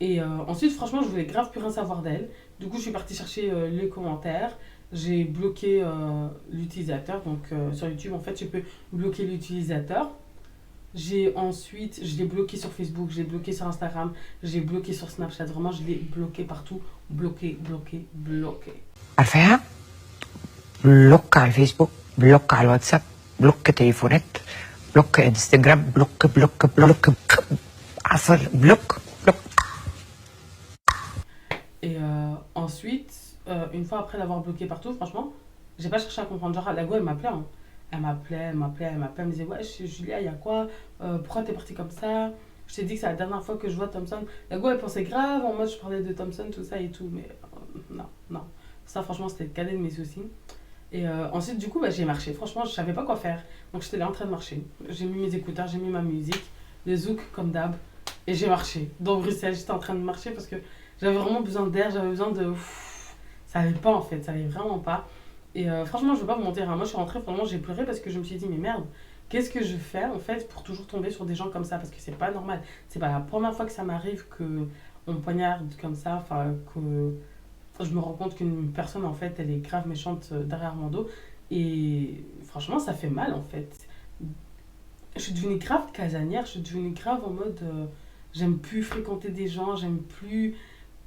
Et ensuite, franchement, je voulais grave plus rien savoir d'elle. Du coup, je suis partie chercher les commentaires. J'ai bloqué l'utilisateur. Donc, sur YouTube, en fait, tu peux bloquer l'utilisateur. J'ai ensuite, je l'ai bloqué sur Facebook, je l'ai bloqué sur Instagram, j'ai bloqué sur Snapchat. Vraiment, je l'ai bloqué partout. Bloqué, bloqué, bloqué. عارفاها بلوك على الفيسبوك بلوك على الواتساب بلوك تليفونات بلوك انستجرام بلوك بلوك بلوك عفوا بلوك بلوك. Et ensuite, une fois après l'avoir bloqué partout, franchement, j'ai pas cherché à comprendre. Genre, la go, elle m'appelait. Hein. Elle m'appelait, elle m'appelait, elle m'appelait. Elle me disait, ouais, Julia, il y a quoi? Pourquoi t'es partie comme ça? Je t'ai dit que c'est la dernière fois que je vois Thompson. La go, elle pensait grave en mode je parlais de Thompson, tout ça et tout. Mais non, non. Ça, franchement, c'était le cadet de mes soucis. Et ensuite, du coup, bah, j'ai marché. Franchement, je savais pas quoi faire. Donc, j'étais là en train de marcher. J'ai mis mes écouteurs, j'ai mis ma musique, les zouk comme d'hab. Et j'ai marché. Dans Bruxelles, j'étais en train de marcher parce que j'avais vraiment besoin d'air, j'avais besoin de. Ça allait pas en fait, ça allait vraiment pas. Et franchement, je veux pas vous mentir, hein. Moi je suis rentrée, vraiment j'ai pleuré parce que je me suis dit, mais merde, qu'est-ce que je fais en fait pour toujours tomber sur des gens comme ça? Parce que c'est pas normal. C'est pas la première fois que ça m'arrive que on me poignarde comme ça, enfin que je me rends compte qu'une personne en fait elle est grave méchante derrière mon dos. Et franchement, ça fait mal en fait. Je suis devenue grave casanière, je suis devenue grave en mode j'aime plus fréquenter des gens, j'aime plus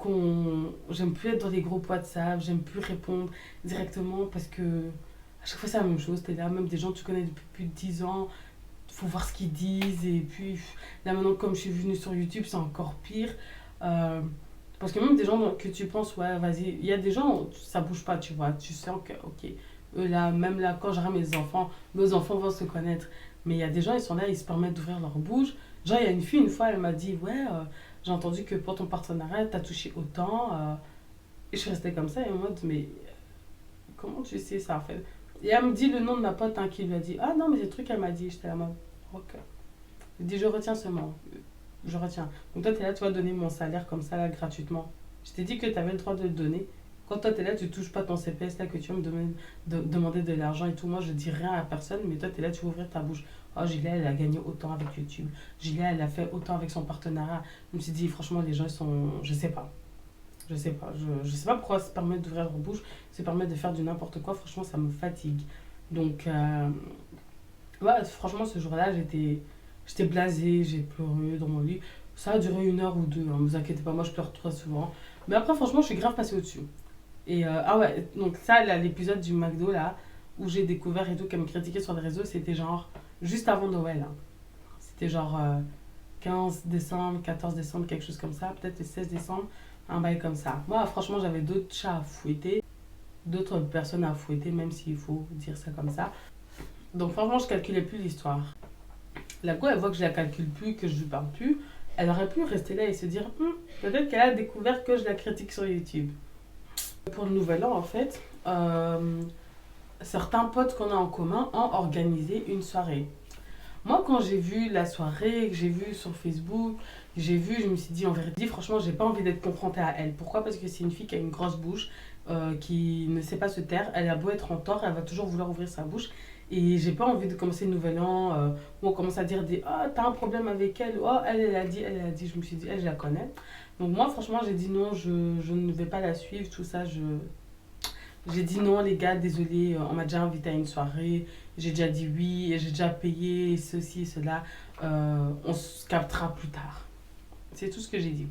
être dans des groupes WhatsApp, j'aime plus répondre directement parce que à chaque fois c'est la même chose, t'es là, même des gens que tu connais depuis plus de 10 ans, faut voir ce qu'ils disent et puis là maintenant comme je suis venue sur YouTube c'est encore pire. Euh, Parce que même des gens que tu penses ouais vas-y, il y a des gens ça bouge pas tu vois, tu sens que ok, eux là, même là quand j'aurai mes enfants vont se connaître. Mais il y a des gens, ils sont là, ils se permettent d'ouvrir leur bouche. Genre, il y a une fille, une fois, elle m'a dit, ouais, j'ai entendu que pour ton partenariat, t'as touché autant. Et je suis restée comme ça, et en mode, mais comment tu sais ça, en fait? Et elle me dit le nom de ma pote hein, qui lui a dit, ah non, mais c'est le truc qu'elle m'a dit. J'étais là, mode, ok. Elle dit, je retiens ce mot. Je retiens. Donc toi, t'es là, tu vas donner mon salaire comme ça, là, gratuitement. Je t'ai dit que t'avais le droit de le donner. Quand toi, t'es là, tu touches pas ton CPS, là, que tu vas me demander de l'argent et tout. Moi, je dis rien à personne, mais toi, t'es là, tu vas ouvrir ta bouche. Oh, Julia, elle a gagné autant avec YouTube. Julia, elle a fait autant avec son partenariat. Je me suis dit, franchement, les gens, ils sont. Je sais pas. Je sais pas. Je sais pas pourquoi se permettre d'ouvrir leur bouche, se permettre de faire du n'importe quoi. Franchement, ça me fatigue. Donc, ouais, franchement, ce jour-là, j'étais blasée, j'ai pleuré dans mon lit. Ça a duré 1 heure ou 2, hein, ne vous inquiétez pas, moi je pleure très souvent. Mais après, franchement, je suis grave passée au-dessus. Et ah ouais, donc ça, là, l'épisode du McDo, là, où j'ai découvert et tout qu'elle me critiquait sur les réseaux, c'était genre juste avant Noël. Hein. C'était genre 15 décembre, 14 décembre, quelque chose comme ça, peut-être le 16 décembre, un bail comme ça. Moi, franchement, j'avais d'autres chats à fouetter, d'autres personnes à fouetter, même s'il faut dire ça comme ça. Donc, franchement, je calculais plus l'histoire. La go, elle voit que je la calcule plus, que je lui parle plus. Elle aurait pu rester là et se dire, peut-être qu'elle a découvert que je la critique sur YouTube. Pour le nouvel an, en fait, certains potes qu'on a en commun ont organisé une soirée. Moi, quand j'ai vu la soirée, que j'ai vu sur Facebook, je me suis dit, en vérité, franchement, j'ai pas envie d'être confrontée à elle. Pourquoi? Parce que c'est une fille qui a une grosse bouche, qui ne sait pas se taire. Elle a beau être en tort, elle va toujours vouloir ouvrir sa bouche. Et j'ai pas envie de commencer le nouvel an où on commence à dire des oh, t'as un problème avec elle, oh, elle a dit, elle a dit. Je me suis dit, elle, je la connais. Donc, moi, franchement, j'ai dit non, je ne vais pas la suivre, tout ça. J'ai dit non, les gars, désolé, on m'a déjà invité à une soirée, j'ai déjà dit oui, et j'ai déjà payé ceci et cela, on se captera plus tard. C'est tout ce que j'ai dit.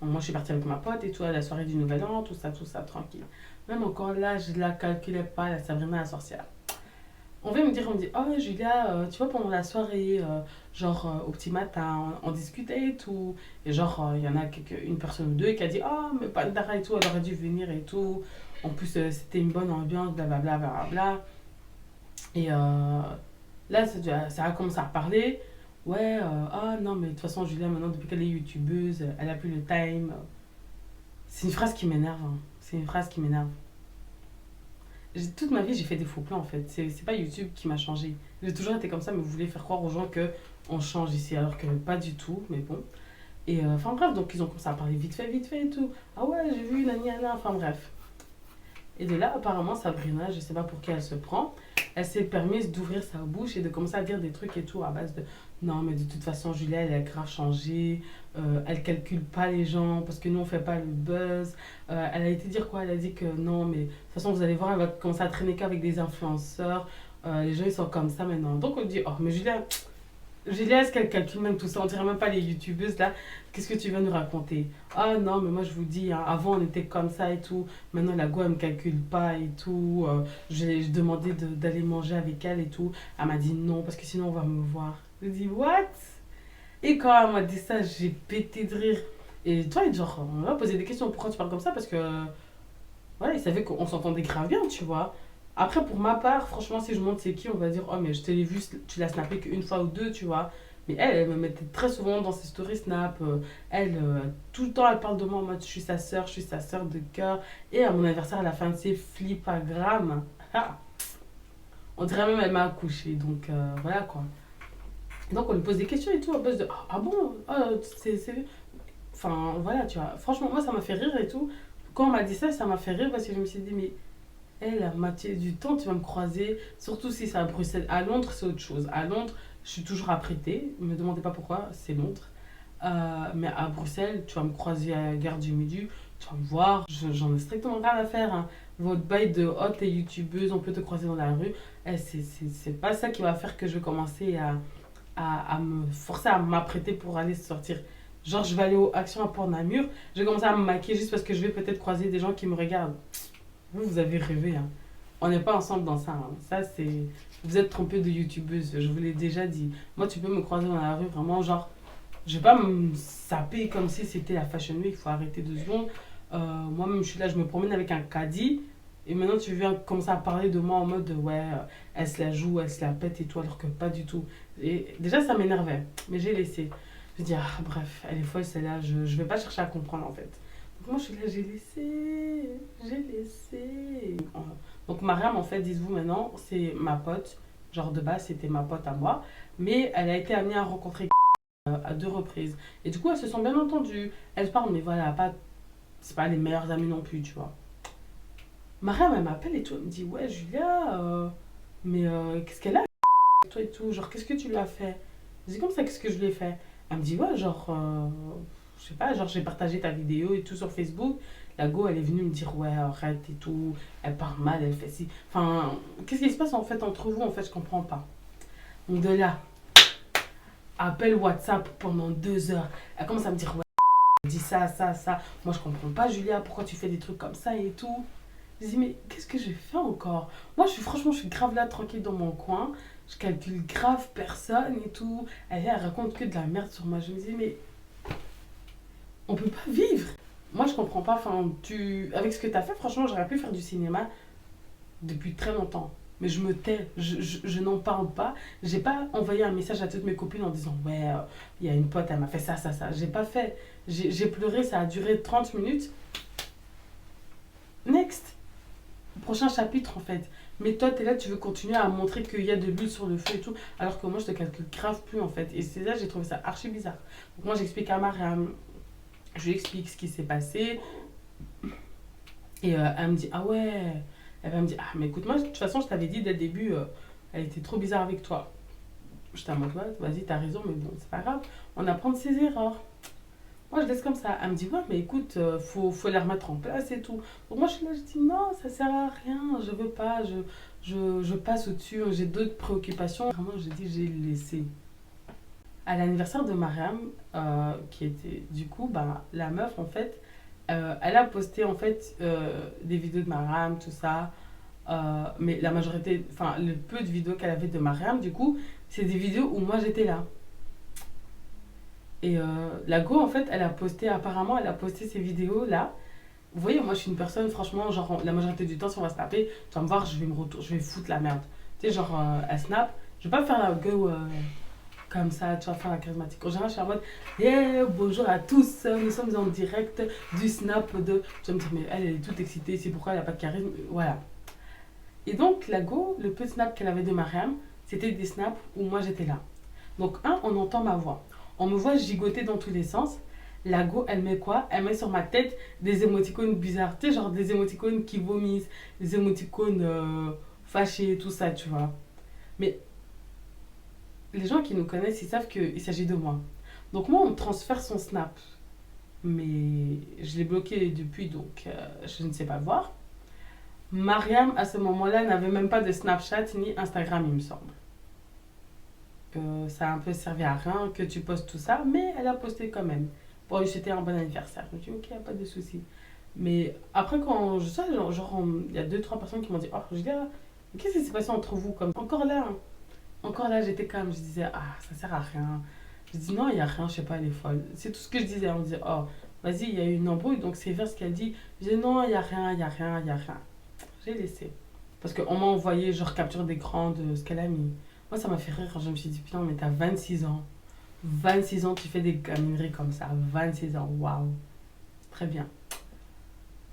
Bon, moi, je suis partie avec ma pote et tout, à la soirée du Nouvel An, tout ça, tranquille. Même encore là, je ne la calculais pas, la Sabrina la sorcière. On vient me dire, on me dit, oh Julia, tu vois, pendant la soirée, au petit matin, on discutait et tout. Et genre, il y en a une personne ou deux qui a dit, oh, mais Pandara et tout, elle aurait dû venir et tout. En plus, c'était une bonne ambiance, blablabla, blablabla. Et là, ça a commencé à parler. Ouais, ah non, mais de toute façon, Julia, maintenant, depuis qu'elle est youtubeuse, elle a plus le time. C'est une phrase qui m'énerve. Hein. C'est une phrase qui m'énerve. Toute ma vie, j'ai fait des faux plans en fait. C'est pas YouTube qui m'a changé. J'ai toujours été comme ça, mais vous voulez faire croire aux gens que on change ici, alors que pas du tout, mais bon. Et enfin bref, donc ils ont commencé à parler vite fait et tout. Ah ouais, j'ai vu Nani Anna, enfin bref. Et de là, apparemment, Sabrina, je sais pas pour qui elle se prend, elle s'est permise d'ouvrir sa bouche et de commencer à dire des trucs et tout à base de non, mais de toute façon, Julia, elle a grave changé, elle calcule pas les gens parce que nous, on fait pas le buzz. Elle a été dire quoi? Elle a dit que non, mais de toute façon, vous allez voir, elle va commencer à traîner qu'avec des influenceurs. Les gens, ils sont comme ça maintenant. Donc, on dit, oh, mais Julia, est-ce qu'elle calcule même tout ça? On dirait même pas les youtubeuses là. Qu'est-ce que tu vas nous raconter? Ah non, mais moi je vous dis, hein, avant on était comme ça et tout. Maintenant la go elle me calcule pas et tout. J'ai demandé d'aller manger avec elle et tout. Elle m'a dit non parce que sinon on va me voir. Je dis what? Et quand elle m'a dit ça, j'ai pété de rire. Et toi, genre, on m'a posé des questions. Pourquoi tu parles comme ça? Parce que voilà, il savait qu'on s'entendait grave bien, tu vois. Après, pour ma part, franchement, si je montre c'est qui, on va dire, oh, mais je te l'ai vu, tu l'as snappé qu'une fois ou deux, tu vois. Mais elle me mettait très souvent dans ses stories Snap. Tout le temps, elle parle de moi en mode, je suis sa sœur de cœur. Et à mon anniversaire, à la fin de ses flippagrammes, on dirait même elle m'a accouché. Donc, voilà quoi. Donc, on lui pose des questions et tout, à base de, ah bon, c'est. Enfin, voilà, tu vois. Franchement, moi, ça m'a fait rire et tout. Quand on m'a dit ça, ça m'a fait rire parce que je me suis dit, mais elle, la moitié du temps, tu vas me croiser, surtout si c'est à Bruxelles. À Londres, c'est autre chose. À Londres, je suis toujours apprêtée. Ne me demandez pas pourquoi, c'est Londres. Mais à Bruxelles, tu vas me croiser à la gare du Midi, tu vas me voir. J'en ai strictement rien à faire. Hein. Votre bail de oh, t'es youtubeuse, on peut te croiser dans la rue. C'est pas ça qui va faire que je vais commencer à me forcer à m'apprêter pour aller sortir. Genre, je vais aller au Action à Port-Namur, je vais commencer à me maquiller juste parce que je vais peut-être croiser des gens qui me regardent. Vous avez rêvé. Hein. On n'est pas ensemble dans ça. Hein. Ça, c'est. Vous êtes trompé de youtubeuse, je vous l'ai déjà dit. Moi, tu peux me croiser dans la rue, vraiment, genre. Je vais pas me saper comme si c'était la Fashion Week, il faut arrêter 2 secondes. Moi-même, je suis là, je me promène avec un caddie. Et maintenant, tu viens commencer à parler de moi en mode, ouais, elle se la joue, elle se la pète et tout, alors que pas du tout. Et déjà, ça m'énervait, mais j'ai laissé. Je dis, ah, bref, elle est folle, celle-là, je vais pas chercher à comprendre en fait. Donc moi, je suis là, j'ai laissé. Donc Mariam, en fait, dites-vous maintenant, c'est ma pote. Genre de base, c'était ma pote à moi. Mais elle a été amenée à rencontrer à 2 reprises. Et du coup, elles se sont bien entendues. Elles se parlent, mais voilà, c'est pas les meilleures amies non plus, tu vois. Mariam, elle m'appelle et tout. Elle me dit, ouais, Julia, mais qu'est-ce qu'elle a toi et tout? Genre, qu'est-ce que tu lui as fait? Je dis, comme ça, qu'est-ce que je lui ai fait? Elle me dit, ouais, genre, je sais pas, genre, j'ai partagé ta vidéo et tout sur Facebook. La go, elle est venue me dire, ouais, arrête et tout. Elle parle mal, elle fait ci. Enfin, qu'est-ce qui se passe en fait entre vous? En fait, je comprends pas. Donc, de là, appel WhatsApp pendant 2 heures. Elle commence à me dire, ouais, elle dit ça. Moi, je comprends pas, Julia, pourquoi tu fais des trucs comme ça et tout. Je me dis, mais qu'est-ce que j'ai fait encore? Moi, franchement, je suis grave là, tranquille dans mon coin. Je calcule grave personne et tout. Elle raconte que de la merde sur moi. Je me dis, mais on peut pas vivre. Moi, je comprends pas. Enfin, avec ce que t'as fait, franchement, j'aurais pu faire du cinéma depuis très longtemps. Mais je me tais, je n'en parle pas. J'ai pas envoyé un message à toutes mes copines en disant ouais, il y a une pote, elle m'a fait ça, ça, ça. J'ai pas fait. J'ai pleuré, ça a duré 30 minutes. Next. Prochain chapitre en fait. Mais toi, t'es là, tu veux continuer à montrer qu'il y a de l'huile sur le feu et tout, alors que moi, je te calcule grave plus en fait. Et c'est là, j'ai trouvé ça archi bizarre. Donc moi, j'explique à Mariam, je lui explique ce qui s'est passé. Et elle me dit, ah ouais. Elle va me dire, ah mais écoute, moi, de toute façon, je t'avais dit dès le début, elle était trop bizarre avec toi. J'étais en mode, ouais, vas-y, t'as raison, mais bon, c'est pas grave. On apprend de ses erreurs. Moi, je laisse comme ça. Elle me dit, ouais, mais écoute, faut les remettre en place et tout. Donc moi, je suis là, je dis, non, ça sert à rien, je veux pas, je passe au-dessus, j'ai d'autres préoccupations. Vraiment, j'ai dit, j'ai laissé. À l'anniversaire de Mariam, qui était, du coup, bah, la meuf, en fait, elle a posté, en fait, des vidéos de Mariam, tout ça. Mais la majorité, enfin, le peu de vidéos qu'elle avait de Mariam, du coup, c'est des vidéos où moi, j'étais là. Et la go, en fait, apparemment, elle a posté ces vidéos-là. Vous voyez, moi, je suis une personne, franchement, genre, la majorité du temps, si on va snapper, tu vas me voir, je vais foutre la merde. Tu sais, genre, elle snap, je vais pas faire la go comme ça, tu vas faire la charismatique. En général, je suis en mode, yeah, bonjour à tous, nous sommes en direct du snap de. Tu vas me dire, mais elle est toute excitée, c'est pourquoi elle n'a pas de charisme. Voilà. Et donc, la go, le peu de snap qu'elle avait de Mariam, c'était des snaps où moi, j'étais là. Donc, on entend ma voix. On me voit gigoter dans tous les sens. La go, elle met quoi? Elle met sur ma tête des émoticônes bizarres. Tu sais, genre des émoticônes qui vomissent, des émoticônes fâchés, tout ça, tu vois. Mais les gens qui nous connaissent, ils savent qu'il s'agit de moi. Donc moi, on me transfère son snap. Mais je l'ai bloqué depuis, donc je ne sais pas voir. Mariam, à ce moment-là, n'avait même pas de Snapchat ni Instagram, il me semble. Ça a un peu servi à rien que tu postes tout ça, mais elle a posté quand même. Pour lui souhaiter un bon anniversaire. Je me dis, ok, y a pas de souci. Mais après, quand je sais, genre, il y a deux, trois personnes qui m'ont dit, oh, je dis, ah, qu'est-ce qui s'est passé entre vous comme ça? Encore là, j'étais calme. Je disais, ah, ça sert à rien. Je dis, non, il n'y a rien, je sais pas, elle est folle. C'est tout ce que je disais. On me disait, oh, vas-y, il y a eu une embrouille, donc c'est vers ce qu'elle dit. Je dis, non, il n'y a rien, il n'y a rien, il n'y a rien. J'ai laissé. Parce qu'on m'a envoyé, genre, capture d'écran de ce qu'elle a mis. Moi, ça m'a fait rire. Je me suis dit, putain, mais t'as 26 ans. 26 ans, tu fais des gamineries comme ça. 26 ans, waouh. Très bien.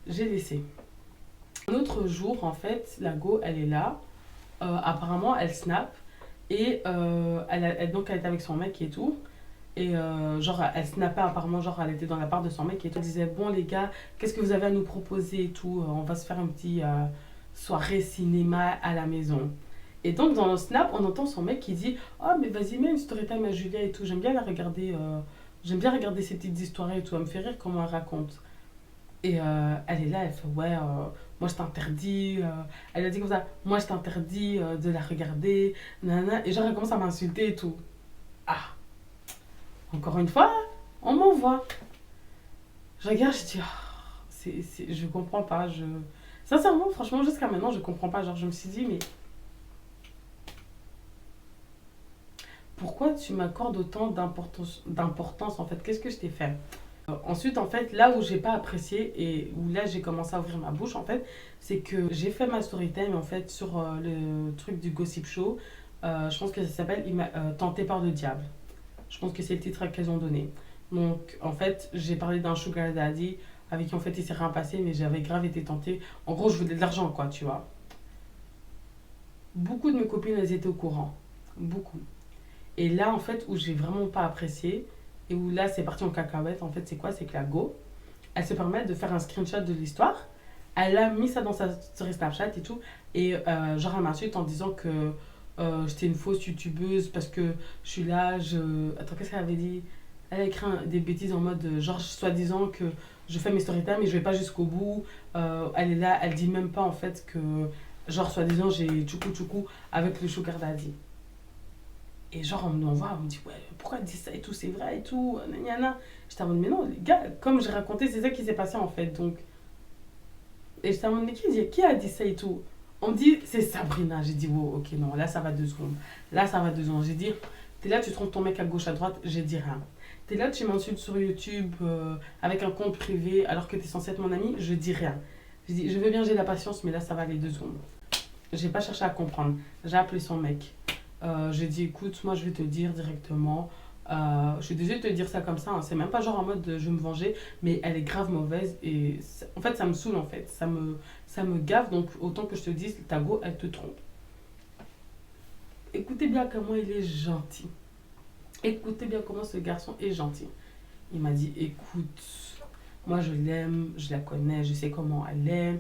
J'ai laissé. Un autre jour, en fait, la go, elle est là. Apparemment, elle snap. Et donc, elle était avec son mec et tout. Et genre, elle snappait apparemment, genre, elle était dans la part de son mec et tout. Elle disait, bon, les gars, qu'est-ce que vous avez à nous proposer et tout. On va se faire un petit soirée cinéma à la maison. Et donc, dans le snap, on entend son mec qui dit, oh, mais vas-y, mets une story time à Julia et tout. J'aime bien la regarder. J'aime bien regarder ces petites histoires et tout. Elle me fait rire comment elle raconte. Et elle est là, elle fait, ouais, moi je t'interdis. Elle a dit comme ça, moi je t'interdis de la regarder. Nanana. Et genre, elle commence à m'insulter et tout. Ah, encore une fois, on m'envoie. Je regarde, je dis, ah, je comprends pas. Sincèrement, franchement, jusqu'à maintenant, je comprends pas. Genre, je me suis dit, mais pourquoi tu m'accordes autant d'importance en fait? Qu'est-ce que je t'ai fait? Ensuite, en fait, là où j'ai pas apprécié et où là j'ai commencé à ouvrir ma bouche, en fait, c'est que j'ai fait ma story time en fait sur le truc du Gossip Show. Je pense que ça s'appelle Tenté par le diable. Je pense que c'est le titre qu'elles ont donné. Donc, en fait, j'ai parlé d'un sugar daddy avec qui en fait il s'est rien passé, mais j'avais grave été tentée. En gros, je voulais de l'argent, quoi, tu vois. Beaucoup de mes copines, elles étaient au courant. Beaucoup. Et là, en fait, où j'ai vraiment pas apprécié, et où là, c'est parti en cacahuète, en fait, c'est quoi? C'est que la go, elle se permet de faire un screenshot de l'histoire. Elle a mis ça dans sa story Snapchat et tout. Et genre, elle m'insulte en disant que j'étais une fausse youtubeuse parce que je suis là, Attends, qu'est-ce qu'elle avait dit? Elle a écrit des bêtises en mode, genre, soi-disant que je fais mes story time et je vais pas jusqu'au bout. Elle est là, elle dit même pas, en fait, que, genre, soi-disant, j'ai tchoukou avec le sugar daddy. Et genre, on m'envoie, on me dit, ouais, pourquoi elle dit ça et tout, c'est vrai et tout, nanana. J'étais en mode, mais non, les gars, comme j'ai raconté, c'est ça qui s'est passé en fait. Donc, Et j'étais à mon équipe, qui a dit ça et tout? On me dit, c'est Sabrina. J'ai dit, wow, ok, non, là, ça va 2 secondes. Là, ça va 2 secondes. J'ai dit, t'es là, tu trompes ton mec à gauche, à droite. J'ai dit rien. T'es là, tu m'insultes sur YouTube avec un compte privé alors que t'es censé être mon ami. Je dis rien. J'ai dit, je veux bien, j'ai la patience, mais là, ça va aller 2 secondes. J'ai pas cherché à comprendre. J'ai appelé son mec. J'ai dit, écoute, moi, je vais te dire directement. Je suis désolée de te dire ça comme ça. Hein. C'est même pas genre en mode je vais me venger, mais elle est grave mauvaise. Et en fait, ça me saoule en fait. Ça me gave. Donc, autant que je te dise, ta go, elle te trompe. Écoutez bien comment il est gentil. Écoutez bien comment ce garçon est gentil. Il m'a dit, écoute, moi je l'aime, je la connais, je sais comment elle est.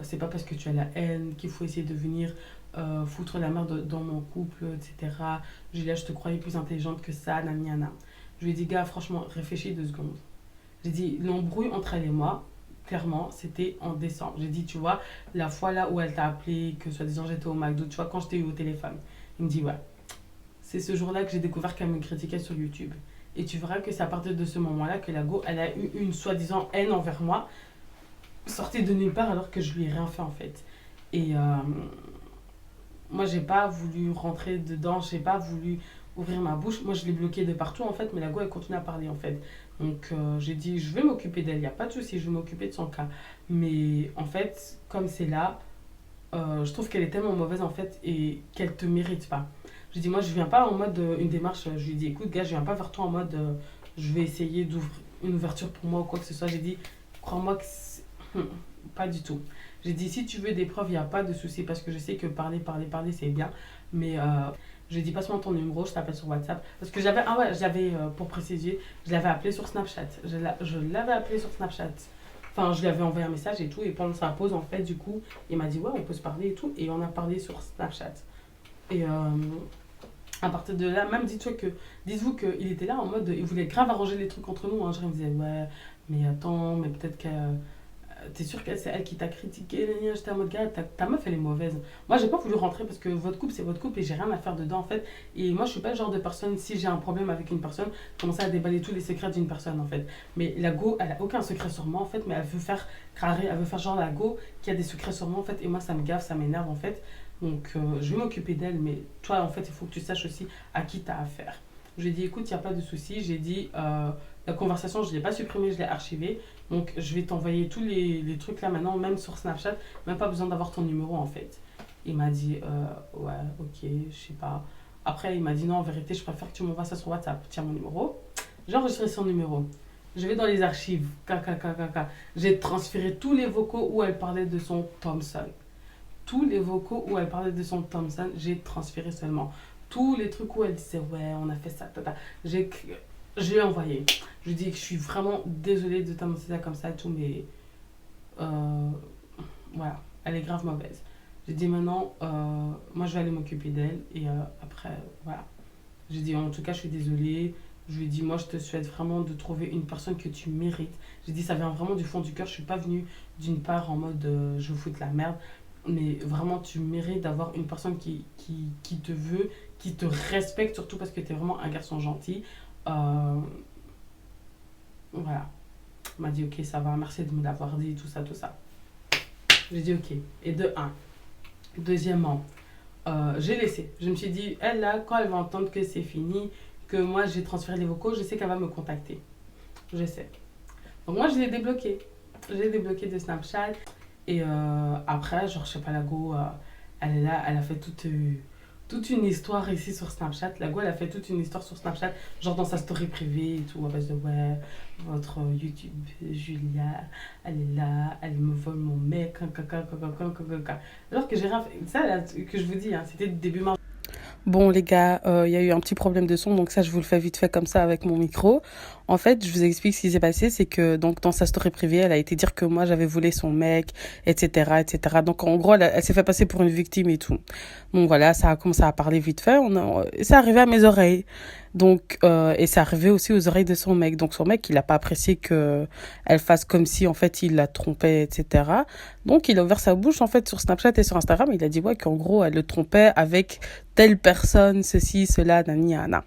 C'est pas parce que tu as la haine qu'il faut essayer de venir foutre la merde dans mon couple, etc. Julia, je te croyais plus intelligente que ça, naniana. Je lui ai dit, gars, franchement, réfléchis 2 secondes. J'ai dit, l'embrouille entre elle et moi, clairement, c'était en décembre. J'ai dit, tu vois, la fois là où elle t'a appelé, que soi-disant j'étais au McDo, tu vois, quand je t'ai eu au téléphone. Il me dit, ouais, c'est ce jour-là que j'ai découvert qu'elle me critiquait sur YouTube. Et tu verras que c'est à partir de ce moment-là que la go, elle a eu une soi-disant haine envers moi, sortie de nulle part alors que je lui ai rien fait en fait. Et moi, j'ai pas voulu rentrer dedans, j'ai pas voulu ouvrir ma bouche. Moi, je l'ai bloquée de partout en fait, mais la go, elle continue à parler en fait. Donc, j'ai dit, je vais m'occuper d'elle, il n'y a pas de souci, je vais m'occuper de son cas. Mais en fait, comme c'est là, je trouve qu'elle est tellement mauvaise en fait et qu'elle te mérite pas. Je dis, moi, je viens pas en mode une démarche. Je lui dis, écoute, gars, je viens pas vers toi en mode je vais essayer d'ouvrir une ouverture pour moi ou quoi que ce soit. J'ai dit, crois-moi que pas du tout. J'ai dit, si tu veux des preuves, il n'y a pas de souci parce que je sais que parler, c'est bien. Mais j'ai dit, passe-moi ton numéro, je t'appelle sur WhatsApp. Parce que j'avais, ah ouais, pour préciser, je l'avais appelé sur Snapchat. Je l'avais appelé sur Snapchat. Enfin, je lui avais envoyé un message et tout. Et pendant sa pause, en fait, du coup, il m'a dit, ouais, on peut se parler et tout. Et on a parlé sur Snapchat. Et à partir de là, même dites-vous qu'il était là en mode, il voulait grave arranger les trucs entre nous. Hein. Genre, il me disait, ouais, mais attends, mais peut-être que t'es sûr que c'est elle qui t'a critiqué. J'étais en mode, gars, ta meuf, elle est mauvaise. Moi, j'ai pas voulu rentrer parce que votre couple, c'est votre couple et j'ai rien à faire dedans en fait. Et moi, je suis pas le genre de personne, si j'ai un problème avec une personne, commencer à déballer tous les secrets d'une personne en fait. Mais la go, elle a aucun secret sur moi en fait, mais elle veut faire carré, elle veut faire genre la go qui a des secrets sur moi en fait. Et moi, ça me gave, ça m'énerve en fait. Donc, je vais m'occuper d'elle, mais toi, en fait, il faut que tu saches aussi à qui tu as affaire. Je lui ai dit, écoute, il n'y a pas de souci. J'ai dit, la conversation, je ne l'ai pas supprimée, je l'ai archivée. Donc, je vais t'envoyer tous les trucs là maintenant, même sur Snapchat. Même pas besoin d'avoir ton numéro, en fait. Il m'a dit, ouais, ok, je sais pas. Après, il m'a dit, non, en vérité, je préfère que tu m'envoies ça sur WhatsApp. Tiens mon numéro. J'ai enregistré son numéro. Je vais dans les archives. J'ai transféré tous les vocaux où elle parlait de son Thompson. Tous les vocaux où elle parlait de son Thompson, j'ai transféré seulement. Tous les trucs où elle disait, ouais, on a fait ça, tata. Je lui ai envoyé. Je lui ai dit que je suis vraiment désolée de t'annoncer ça comme ça et tout, mais voilà, elle est grave mauvaise. J'ai dit maintenant, moi je vais aller m'occuper d'elle et après, voilà. J'ai dit, en tout cas, je suis désolée. Je lui ai dit, moi je te souhaite vraiment de trouver une personne que tu mérites. J'ai dit, ça vient vraiment du fond du cœur. Je suis pas venue d'une part en mode je vous fous de la merde. Mais vraiment, tu mérites d'avoir une personne qui te veut, qui te respecte, surtout parce que tu es vraiment un garçon gentil. Voilà. Il m'a dit, ok, ça va, merci de me l'avoir dit, tout ça, tout ça. J'ai dit, ok. Et de un. Deuxièmement, j'ai laissé. Je me suis dit, elle là, quand elle va entendre que c'est fini, que moi j'ai transféré les vocaux, je sais qu'elle va me contacter. Je sais. Donc moi, je l'ai débloqué. Je l'ai débloqué de Snapchat. Et après, genre, je sais pas, la go, elle est là, elle a fait toute une histoire ici sur Snapchat. La go, elle a fait toute une histoire sur Snapchat, genre dans sa story privée et tout, à base de ouais, votre YouTube, Julia, elle est là, elle me vole mon mec, alors que j'ai rien fait. Ça, là, que je vous dis, hein, c'était début mars. Bon les gars, il y a eu un petit problème de son, donc ça je vous le fais vite fait comme ça avec mon micro. En fait, je vous explique ce qui s'est passé, c'est que donc dans sa story privée, elle a été dire que moi j'avais volé son mec, etc., etc. Donc en gros, elle s'est fait passer pour une victime et tout. Donc voilà, ça a commencé à parler vite fait. C'est arrivé à mes oreilles. Donc et c'est arrivé aussi aux oreilles de son mec. Donc son mec, il a pas apprécié que elle fasse comme si en fait il la trompait, etc. Donc il a ouvert sa bouche en fait sur Snapchat et sur Instagram. Il a dit ouais qu'en gros elle le trompait avec telle personne, ceci, cela, nani, nana.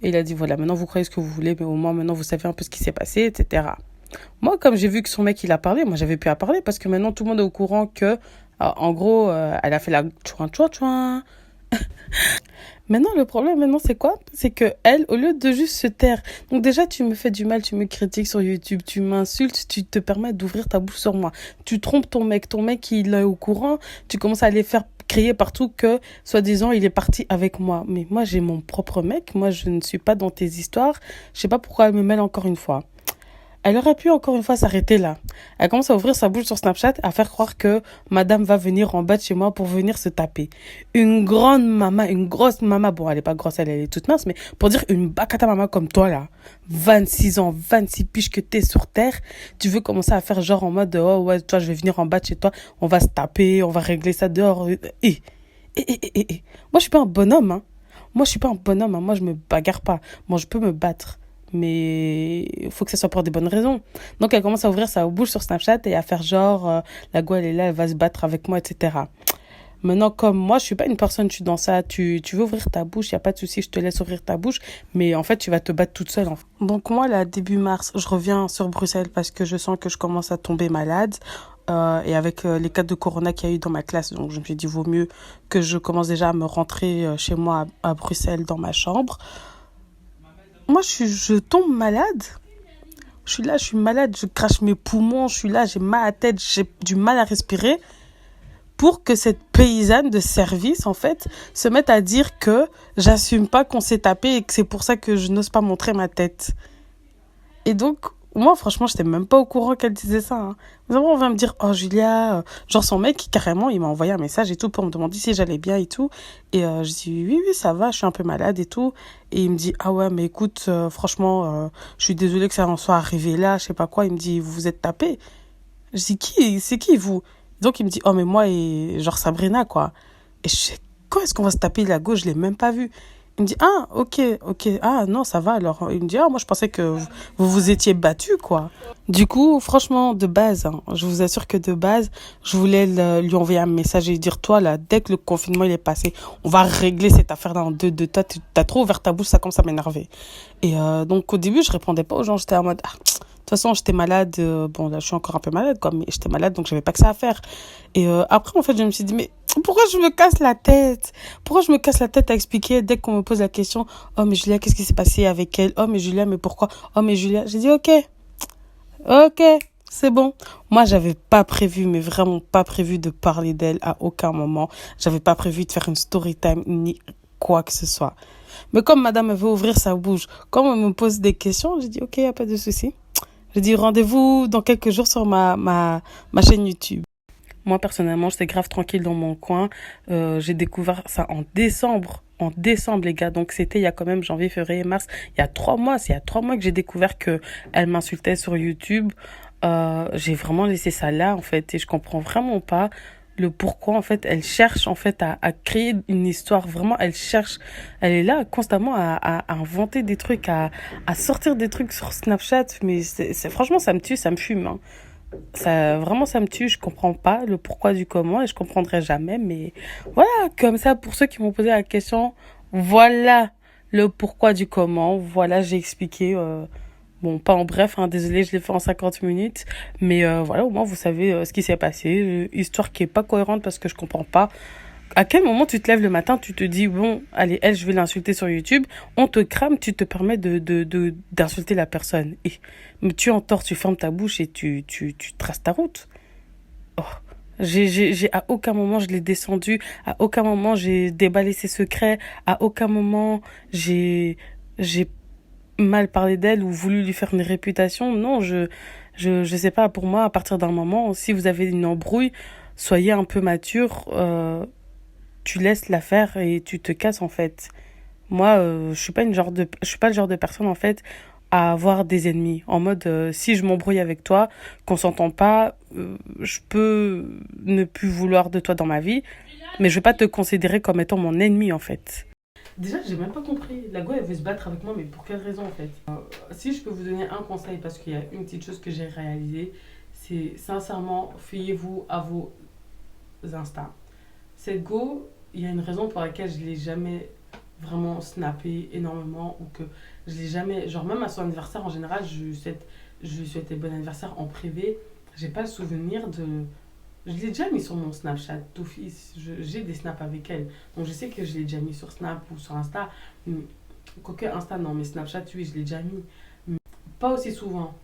Et il a dit, voilà, maintenant vous croyez ce que vous voulez, mais au moins maintenant vous savez un peu ce qui s'est passé, etc. Moi, comme j'ai vu que son mec, il a parlé, moi, j'avais pu à parler parce que maintenant, tout le monde est au courant que, en gros, elle a fait la chouin chouin chouin. Maintenant, le problème, maintenant, c'est quoi? C'est que elle, au lieu de juste se taire, donc déjà, tu me fais du mal, tu me critiques sur YouTube, tu m'insultes, tu te permets d'ouvrir ta bouche sur moi. Tu trompes ton mec, il est au courant, tu commences à les faire crier partout que, soi-disant, il est parti avec moi. Mais moi, j'ai mon propre mec, moi, je ne suis pas dans tes histoires, je sais pas pourquoi elle me mêle encore une fois. Elle aurait pu encore une fois s'arrêter là. Elle commence à ouvrir sa bouche sur Snapchat, à faire croire que madame va venir en bas de chez moi pour venir se taper. Une grande maman, une grosse maman, bon elle est pas grosse, elle est toute mince, mais pour dire une bacata maman comme toi là, 26 ans, 26 piges que t'es sur terre, tu veux commencer à faire genre en mode, oh ouais, toi je vais venir en bas de chez toi, on va se taper, on va régler ça dehors. Moi je suis pas un bonhomme, hein. Moi je suis pas un bonhomme, hein. Moi je me bagarre pas. Moi je peux me battre mais il faut que ça soit pour des bonnes raisons. Donc elle commence à ouvrir sa bouche sur Snapchat et à faire genre la go elle est là, elle va se battre avec moi, etc. Maintenant, comme moi, je suis pas une personne, je suis dans ça, tu veux ouvrir ta bouche, il y a pas de souci, je te laisse ouvrir ta bouche, mais en fait, tu vas te battre toute seule. En fait. Donc moi, là, début mars, je reviens sur Bruxelles parce que je sens que je commence à tomber malade. Et avec les cas de corona qu'il y a eu dans ma classe, donc je me suis dit, vaut mieux que je commence déjà à me rentrer chez moi à Bruxelles dans ma chambre. Moi, je tombe malade. Je suis là, je suis malade, je crache mes poumons, je suis là, j'ai mal à la tête, j'ai du mal à respirer. Pour que cette paysanne de service, en fait, se mette à dire que j'assume pas qu'on s'est tapé et que c'est pour ça que je n'ose pas montrer ma tête. Et donc, moi, franchement, j'étais même pas au courant qu'elle disait ça. Hein. Mais après, on va me dire, oh Julia, genre son mec, carrément, il m'a envoyé un message et tout pour me demander si j'allais bien et tout. Et je dis, oui, oui, ça va, je suis un peu malade et tout. Et il me dit, ah ouais, mais écoute, franchement, je suis désolée que ça en soit arrivé là, je sais pas quoi. Il me dit, vous vous êtes tapé. Je dis, c'est qui vous? Donc il me dit, oh mais moi et genre Sabrina, quoi. Et je sais, quand est-ce qu'on va se taper la gauche? Je l'ai même pas vu. Il me dit, ah, ok, ah, non, ça va alors. Il me dit, ah, moi, je pensais que vous étiez battus, quoi. Du coup, franchement, de base, hein, je vous assure que de base, je voulais lui envoyer un message et lui dire, toi, là, dès que le confinement, il est passé, on va régler cette affaire-là en deux. Toi, t'as trop ouvert ta bouche, ça commence à m'énerver. Et donc, au début, je répondais pas aux gens, j'étais en mode, ah, de toute façon, j'étais malade, bon, là, je suis encore un peu malade, quoi, mais j'étais malade, donc j'avais pas que ça à faire. Et après, en fait, je me suis dit, mais pourquoi je me casse la tête? Pourquoi je me casse la tête à expliquer dès qu'on me pose la question, oh, mais Julia, qu'est-ce qui s'est passé avec elle? Oh, mais Julia, mais pourquoi? Oh, mais Julia, j'ai dit, ok, c'est bon. Moi, j'avais pas prévu, mais vraiment pas prévu de parler d'elle à aucun moment. J'avais pas prévu de faire une story time ni quoi que ce soit. Mais comme madame veut ouvrir sa bouche, comme on me pose des questions, j'ai dit, ok, y a pas de souci. J'ai dit rendez-vous dans quelques jours sur ma chaîne YouTube. Moi, personnellement, j'étais grave tranquille dans mon coin. J'ai découvert ça en décembre. En décembre, les gars. Donc, c'était il y a quand même janvier, février, mars. Il y a 3 mois. C'est il y a 3 mois que j'ai découvert que elle m'insultait sur YouTube. J'ai vraiment laissé ça là, en fait. Et je comprends vraiment pas le pourquoi, en fait. Elle cherche, en fait, à créer une histoire. Vraiment, elle cherche. Elle est là constamment à inventer des trucs, à sortir des trucs sur Snapchat. Mais franchement, ça me tue, ça me fume. Hein. Vraiment, ça me tue. Je comprends pas le pourquoi du comment et je comprendrai jamais. Mais voilà, comme ça, pour ceux qui m'ont posé la question, voilà le pourquoi du comment. Voilà, j'ai expliqué. Bon, pas en bref, hein, désolé, je l'ai fait en 50 minutes. Mais voilà, au moins, vous savez ce qui s'est passé. Histoire qui est pas cohérente parce que je comprends pas. À quel moment tu te lèves le matin, tu te dis, bon, allez, elle, je vais l'insulter sur YouTube. On te crame, tu te permets d'insulter la personne. Et, mais tu entorses, tu fermes ta bouche et tu traces ta route. Oh. À aucun moment je l'ai descendu, à aucun moment j'ai déballé ses secrets, à aucun moment j'ai mal parlé d'elle ou voulu lui faire une réputation. Non, je sais pas, pour moi, à partir d'un moment, si vous avez une embrouille, soyez un peu mature, tu laisses la faire et tu te casses, en fait. Moi, je suis pas le genre de personne, en fait, à avoir des ennemis. En mode, si je m'embrouille avec toi, qu'on s'entend pas, je peux ne plus vouloir de toi dans ma vie, mais je vais pas te considérer comme étant mon ennemi, en fait. Déjà, j'ai même pas compris. La go, elle veut se battre avec moi, mais pour quelle raison en fait? Si je peux vous donner un conseil, parce qu'il y a une petite chose que j'ai réalisée, c'est sincèrement, fiez-vous à vos instincts. Cette go, il y a une raison pour laquelle je l'ai jamais vraiment snappé énormément ou que je l'ai jamais, genre même à son anniversaire en général, je lui souhaitais bon anniversaire en privé. J'ai pas le souvenir de... Je l'ai déjà mis sur mon Snapchat d'office. J'ai des snaps avec elle. Donc je sais que je l'ai déjà mis sur Snap ou sur Insta. Quoique Insta, non, mais Snapchat, oui, je l'ai déjà mis. Mais pas aussi souvent.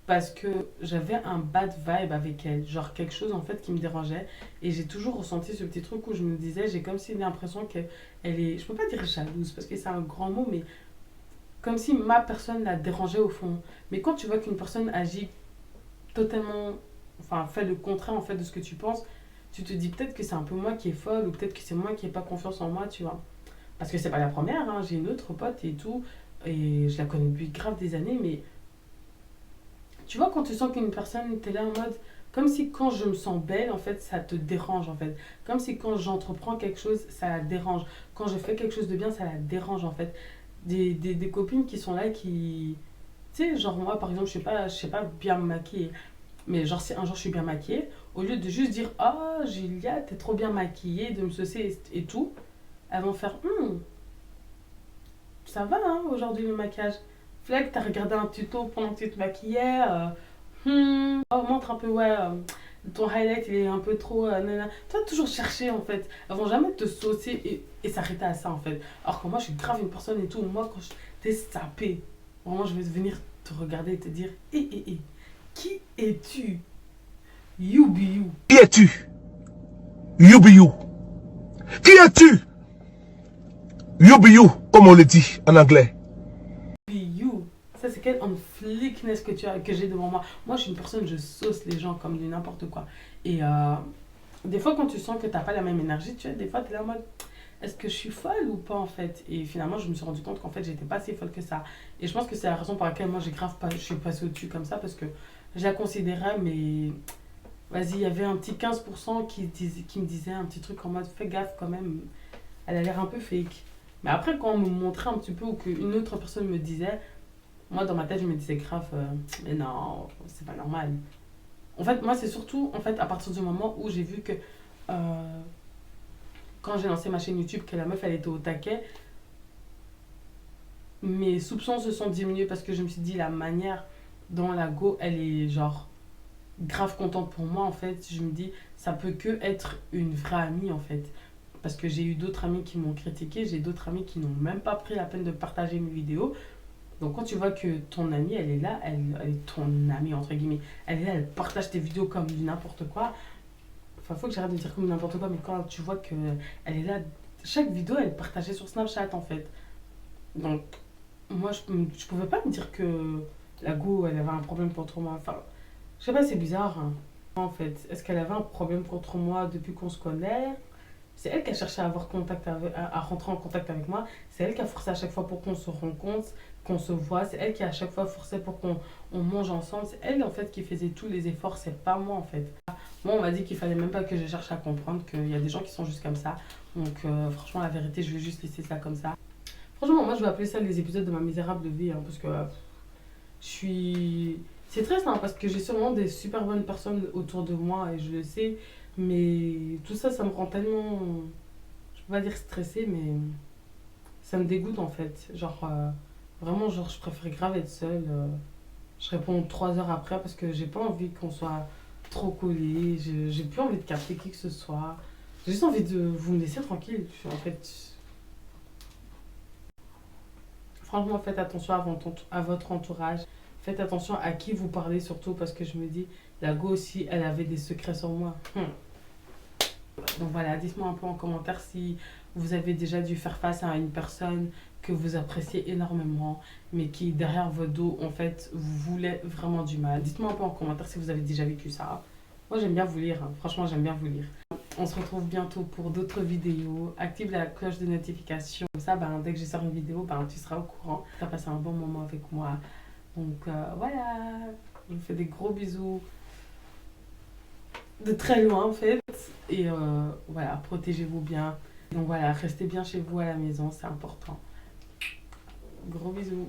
Parce que j'avais un bad vibe avec elle. Genre quelque chose en fait qui me dérangeait. Et j'ai toujours ressenti ce petit truc où je me disais, j'ai comme si l'impression qu'elle est... Je peux pas dire jalouse parce que c'est un grand mot, mais comme si ma personne la dérangeait au fond. Mais quand tu vois qu'une personne agit totalement, enfin, fait le contraire en fait de ce que tu penses, tu te dis peut-être que c'est un peu moi qui est folle ou peut-être que c'est moi qui n'ai pas confiance en moi, tu vois. Parce que c'est pas la première, hein, j'ai une autre pote et tout, et je la connais depuis grave des années, mais tu vois, quand tu sens qu'une personne, t'es là en mode, comme si quand je me sens belle, en fait, ça te dérange, en fait. Comme si quand j'entreprends quelque chose, ça la dérange. Quand je fais quelque chose de bien, ça la dérange, en fait. Des copines qui sont là, qui... Tu sais, genre moi, par exemple, je sais pas bien me maquiller. Mais genre, si un jour je suis bien maquillée, au lieu de juste dire «Ah, oh, Julia, t'es trop bien maquillée», de me saucer et tout, elles vont faire ça va hein, aujourd'hui le maquillage. Fleck, t'as regardé un tuto pendant que tu te maquillais. Oh, montre un peu, ouais, ton highlight il est un peu trop. Nana. Toi, toujours chercher en fait. Elles vont jamais te saucer et s'arrêter à ça en fait. Alors que moi, je suis grave une personne et tout. Moi, quand je t'es sapé, vraiment, je vais venir te regarder et te dire qui es-tu? You be you. Qui es-tu? You be you. Qui es-tu? You be you, comme on le dit en anglais. Be you. Ça, c'est quel on flickness que tu as, que j'ai devant moi. Moi, je suis une personne, je sauce les gens comme du n'importe quoi. Et des fois, quand tu sens que t'as pas la même énergie, tu vois, des fois, t'es là en mode, est-ce que je suis folle ou pas en fait? Et finalement, je me suis rendu compte qu'en fait, j'étais pas si folle que ça. Et je pense que c'est la raison pour laquelle moi, j'ai grave pas, je suis passée au-dessus comme ça parce que je la considérais, mais vas-y, il y avait un petit 15% qui me disait un petit truc en mode, fais gaffe quand même, elle a l'air un peu fake. Mais après, quand on me montrait un petit peu ou qu'une autre personne me disait, moi, dans ma tête, je me disais grave, mais non, c'est pas normal. En fait, moi, c'est surtout en fait, à partir du moment où j'ai vu que quand j'ai lancé ma chaîne YouTube, que la meuf, elle était au taquet, mes soupçons se sont diminués parce que je me suis dit, la manière dont la go, elle est genre grave contente pour moi, en fait, je me dis, ça peut que être une vraie amie, en fait. Parce que j'ai eu d'autres amis qui m'ont critiqué, j'ai d'autres amis qui n'ont même pas pris la peine de partager mes vidéos. Donc quand tu vois que ton amie, elle est là, elle est ton amie, entre guillemets, elle est là, elle partage tes vidéos comme du n'importe quoi. Enfin, faut que j'arrête de dire comme n'importe quoi, mais quand tu vois que elle est là, chaque vidéo, elle est partagée sur Snapchat, en fait. Donc, moi, je pouvais pas me dire que la go, elle avait un problème contre moi. Enfin, je sais pas, c'est bizarre, hein. En fait, est-ce qu'elle avait un problème contre moi depuis qu'on se connaît? C'est elle qui a cherché à avoir contact à rentrer en contact avec moi. C'est elle qui a forcé à chaque fois pour qu'on se rencontre, qu'on se voit. C'est elle qui a à chaque fois forcé pour qu'on mange ensemble. C'est elle en fait qui faisait tous les efforts. C'est pas moi en fait. Moi on m'a dit qu'il fallait même pas que je cherche à comprendre qu'il y a des gens qui sont juste comme ça. Donc franchement la vérité je vais juste laisser ça comme ça. Franchement moi je vais appeler ça les épisodes de ma misérable vie hein, parce que je suis... C'est triste hein, parce que j'ai sûrement des super bonnes personnes autour de moi et je le sais. Mais tout ça, ça me rend tellement, je peux pas dire stressée, mais ça me dégoûte en fait. Genre, vraiment, genre, je préfère grave être seule. Je réponds 3 heures après parce que j'ai pas envie qu'on soit trop collés. J'ai plus envie de capter qui que ce soit. J'ai juste envie de vous me laisser tranquille. En fait, franchement, faites attention à votre entourage. Faites attention à qui vous parlez surtout parce que je me dis, la go aussi, elle avait des secrets sur moi. Donc voilà, dites-moi un peu en commentaire si vous avez déjà dû faire face à une personne que vous appréciez énormément, mais qui derrière votre dos, en fait, vous voulait vraiment du mal. Dites-moi un peu en commentaire si vous avez déjà vécu ça. Moi, j'aime bien vous lire. Hein. Franchement, j'aime bien vous lire. On se retrouve bientôt pour d'autres vidéos. Active la cloche de notification. Comme ça, ben, dès que je sors une vidéo, ben, tu seras au courant. Tu as passé un bon moment avec moi. Donc voilà, je vous fais des gros bisous. De très loin en fait. Et voilà, protégez-vous bien. Donc voilà, restez bien chez vous à la maison, c'est important. Gros bisous.